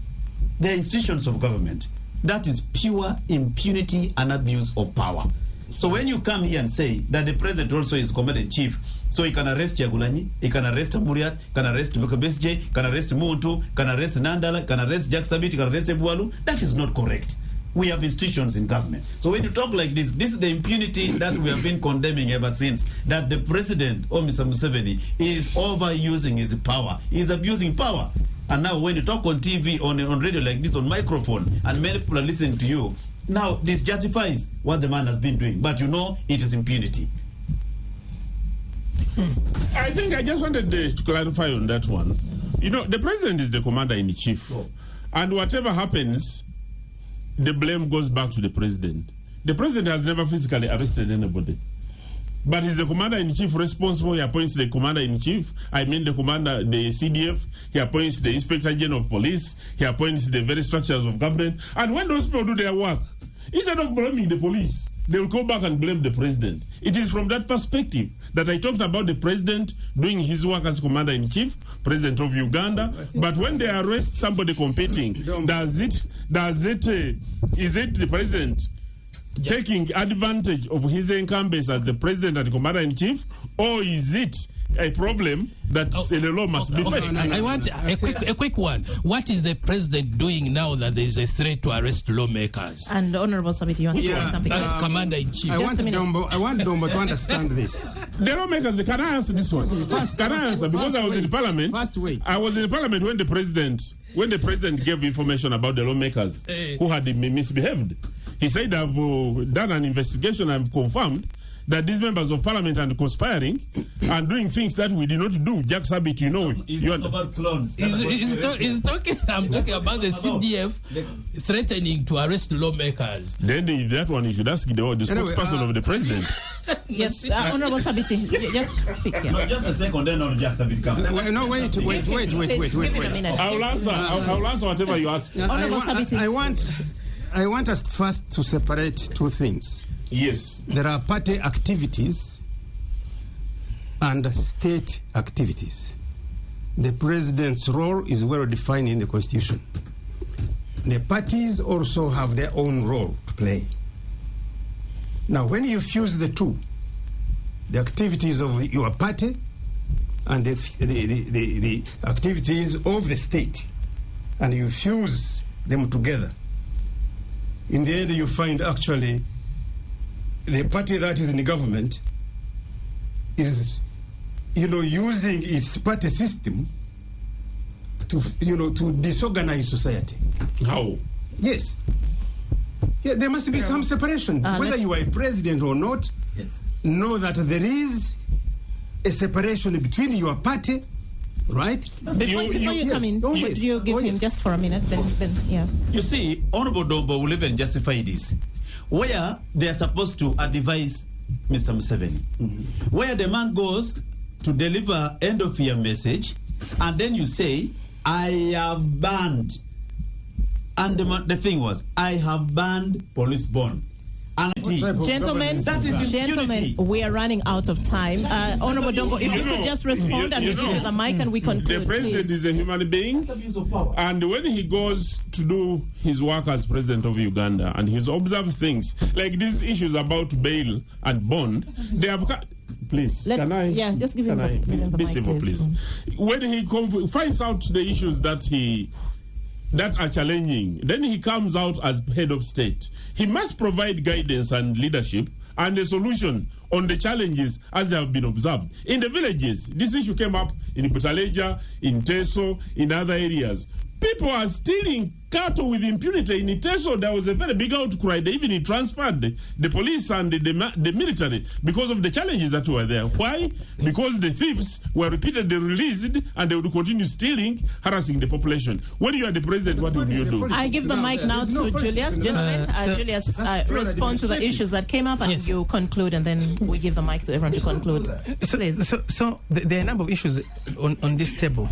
The institutions of government, that is pure impunity and abuse of power. So when you come here and say that the president also is commander-in-chief, so he can arrest Yagulanyi, he can arrest Muriat, can arrest Besje, can arrest Muntu, can arrest Nandala, can arrest Jack Sabit, can arrest Ebualu. That is not correct. We have institutions in government. So when you talk like this is the impunity that we have been condemning ever since, that the president, or Mr. Museveni, is overusing his power. He is abusing power. And now when you talk on TV, on radio like this, on microphone, and many people are listening to you, now this justifies what the man has been doing. But you know it is impunity. I think I just wanted to clarify on that one. You know, the president is the commander-in-chief. Sure. And whatever happens, the blame goes back to the president. The president has never physically arrested anybody. But he's the commander-in-chief responsible. He appoints the commander-in-chief. I mean the commander, the CDF. He appoints the inspector general of police. He appoints the very structures of government. And when those people do their work, instead of blaming the police, they will go back and blame the president. It is from that perspective that I talked about the president doing his work as commander-in-chief, president of Uganda. But when they arrest somebody competing, is it the president taking advantage of his incumbents as the president and commander-in-chief, or is it a problem that the law must be faced? I want a quick one. What is the president doing now that there is a threat to arrest lawmakers? And Honourable Sabiti, you want to say something? As commander-in-chief. I want Dombo to understand this. The lawmakers, can I answer this one? Can I answer? Because I was in parliament. I was in parliament when the president gave information about the lawmakers who had misbehaved. He said, I've done an investigation and confirmed that these members of parliament are conspiring and doing things that we did not do. Jack Sabit, you know. It's not about clones. I'm talking about the CDF threatening to arrest lawmakers. Then that one you should ask the spokesperson of the president. Yes, Honourable Sabiti, just speak here. No, just a second, then on Jack Sabit comes. No, wait. I'll answer whatever you ask. Honourable Sabiti. I want us first to separate two things. Yes. There are party activities and state activities. The president's role is well defined in the Constitution. The parties also have their own role to play. Now, when you fuse the two, the activities of your party and the activities of the state, and you fuse them together, in the end you find actually the party that is in the government is, using its party system to, to disorganize society. How? Yes. Yeah, there must be some separation. Whether you are a president or not, Yes. know that there is a separation between your party, right? Before you come in, yes. you give him just for a minute, then yeah. You see, Honorable Dombo will even justify this. Where they are supposed to advise Mr. Museveni. Where the man goes to deliver end of year message, and then you say, I have banned. And the thing was, I have banned police bond. Gentlemen, we are running out of time. Honorable Dongo, if you could just respond and we give you the mic and we conclude. The president is a human being, and when he goes to do his work as president of Uganda and he observes things like these issues about bail and bond, they have got. Please, can I? Yeah, just give him the be mic, civil, please. When he finds out the issues that are challenging, then he comes out as head of state. He must provide guidance and leadership and a solution on the challenges as they have been observed. In the villages, this issue came up in Butaleja, in Teso, in other areas. People are stealing cattle with impunity. In Teso, there was a very big outcry. They even transferred the police and the military because of the challenges that were there. Why? Because the thieves were repeatedly released and they would continue stealing, harassing the population. When you are the president, what would you do? I give the mic now to Julius. Gentlemen, Julius, respond to the issues that came up and you conclude, and then we give the mic to everyone to conclude. So there are a number of issues on this table,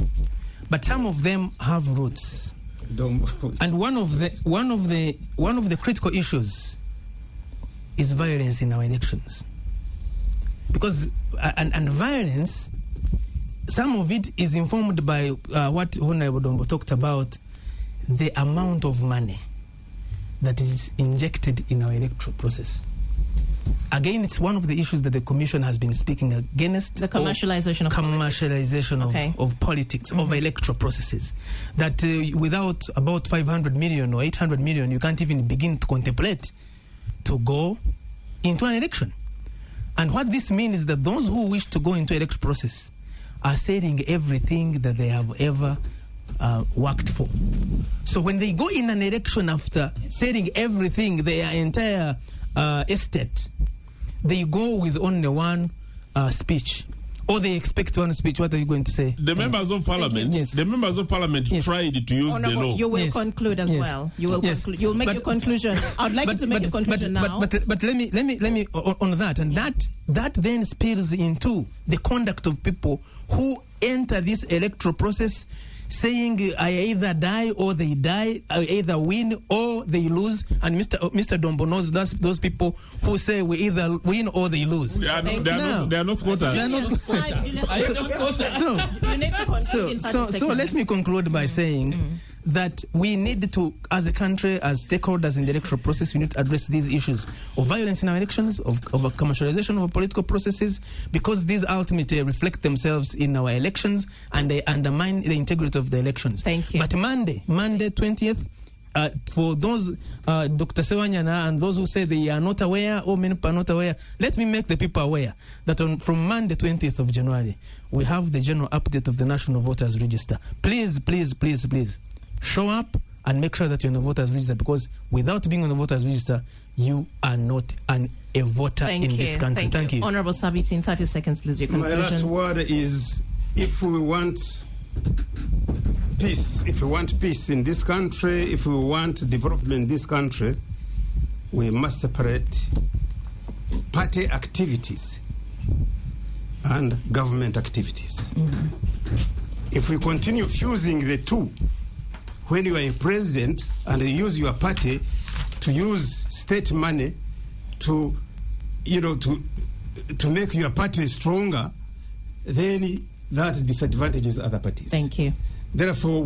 but some of them have roots. And one of the critical issues is violence in our elections, because and violence, some of it is informed by what Honorable Dombo talked about, the amount of money that is injected in our electoral process. Again, it's one of the issues that the Commission has been speaking against. The commercialization of politics, of electoral processes. That without about 500 million or 800 million, you can't even begin to contemplate to go into an election. And what this means is that those who wish to go into an electoral process are selling everything that they have ever worked for. So when they go in an election after selling everything, their entire estate, they go with only one speech, or they expect one speech. What are you going to say? The members of parliament, tried to use the law. You will conclude as well. You will conclude. You will make your conclusion. I would like you to make your conclusion now. But let me on that, and that then spills into the conduct of people who enter this electoral process saying, I either die or they die, I either win or they lose. And Mr. Dombo knows those people who say we either win or they lose. They are not voters. So let me conclude by saying that we need to, as a country, as stakeholders in the electoral process, we need to address these issues of violence in our elections, of a commercialization of political processes, because these ultimately reflect themselves in our elections and they undermine the integrity of the elections. Thank you. But Monday 20th, for those Dr. Sewanyana and those who say they are not aware or many people are not aware, let me make the people aware that from Monday 20th of January, we have the general update of the National Voters Register. Please, show up and make sure that you're on the voters register, because without being on the voters register, you are not a voter in this country. Thank you. Honorable Sabiti, in 30 seconds, please, your conclusion. My last word is, if we want peace in this country, if we want development in this country, we must separate party activities and government activities. If we continue fusing the two, when you are a president and you use your party to use state money to make your party stronger, then that disadvantages other parties. Thank you. Therefore,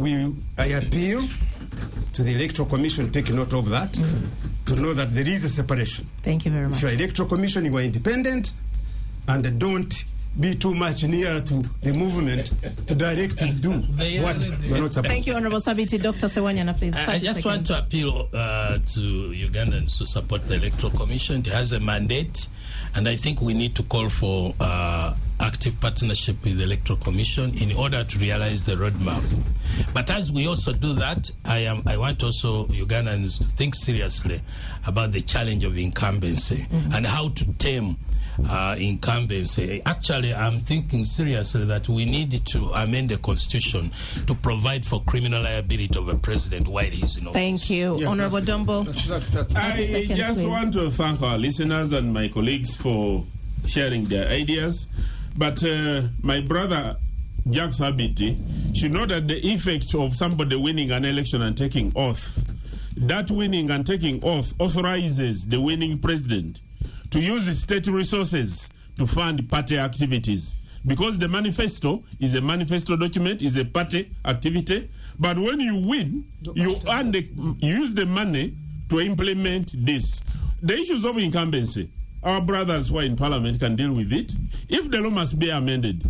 I appeal to the Electoral Commission, take note of that, to know that there is a separation. Thank you very much. If you are Electoral Commission, you are independent, and don't be too much near to the movement to directly do what we're not supposed to. Thank you, Honorable Sabiti. Dr. Sewanyana, please. I just want to appeal to Ugandans to support the Electoral Commission. It has a mandate, and I think we need to call for active partnership with the Electoral Commission in order to realize the roadmap. But as we also do that, I want also Ugandans to think seriously about the challenge of incumbency and how to tame incumbency. Actually, I'm thinking seriously that we need to amend the constitution to provide for criminal liability of a president while he's in office. Thank you. Yeah, Honorable Dombo. I 30 seconds, just please. want to thank our listeners and my colleagues for sharing their ideas. But my brother, Jack Sabiti, should know that the effect of somebody winning an election and taking oath, that winning and taking oath authorizes the winning president to use his state resources to fund party activities. Because the manifesto is a manifesto document, is a party activity. But when you win, you use the money to implement this. The issues of incumbency, our brothers who are in parliament can deal with it. If the law must be amended,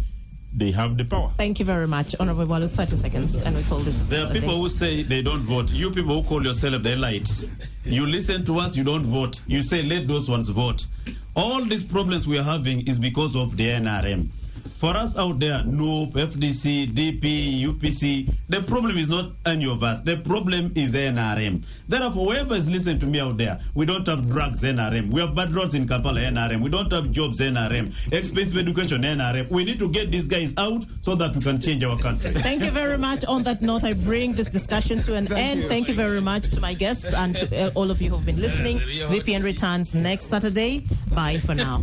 they have the power. Thank you very much. Honorable Walu, 30 seconds, and we call this. There are people who say they don't vote. You people who call yourself the elites, you listen to us, you don't vote. You say let those ones vote. All these problems we are having is because of the NRM. For us out there, NOOP, FDC, DP, UPC, the problem is not any of us. The problem is NRM. Therefore, whoever is listening to me out there, we don't have drugs, NRM. We have bad roads in Kampala, NRM. We don't have jobs, NRM. Expensive education, NRM. We need to get these guys out so that we can change our country. Thank you very much. On that note, I bring this discussion to an end. Thank you very much to my guests and to all of you who have been listening. VPN returns next Saturday. Bye for now.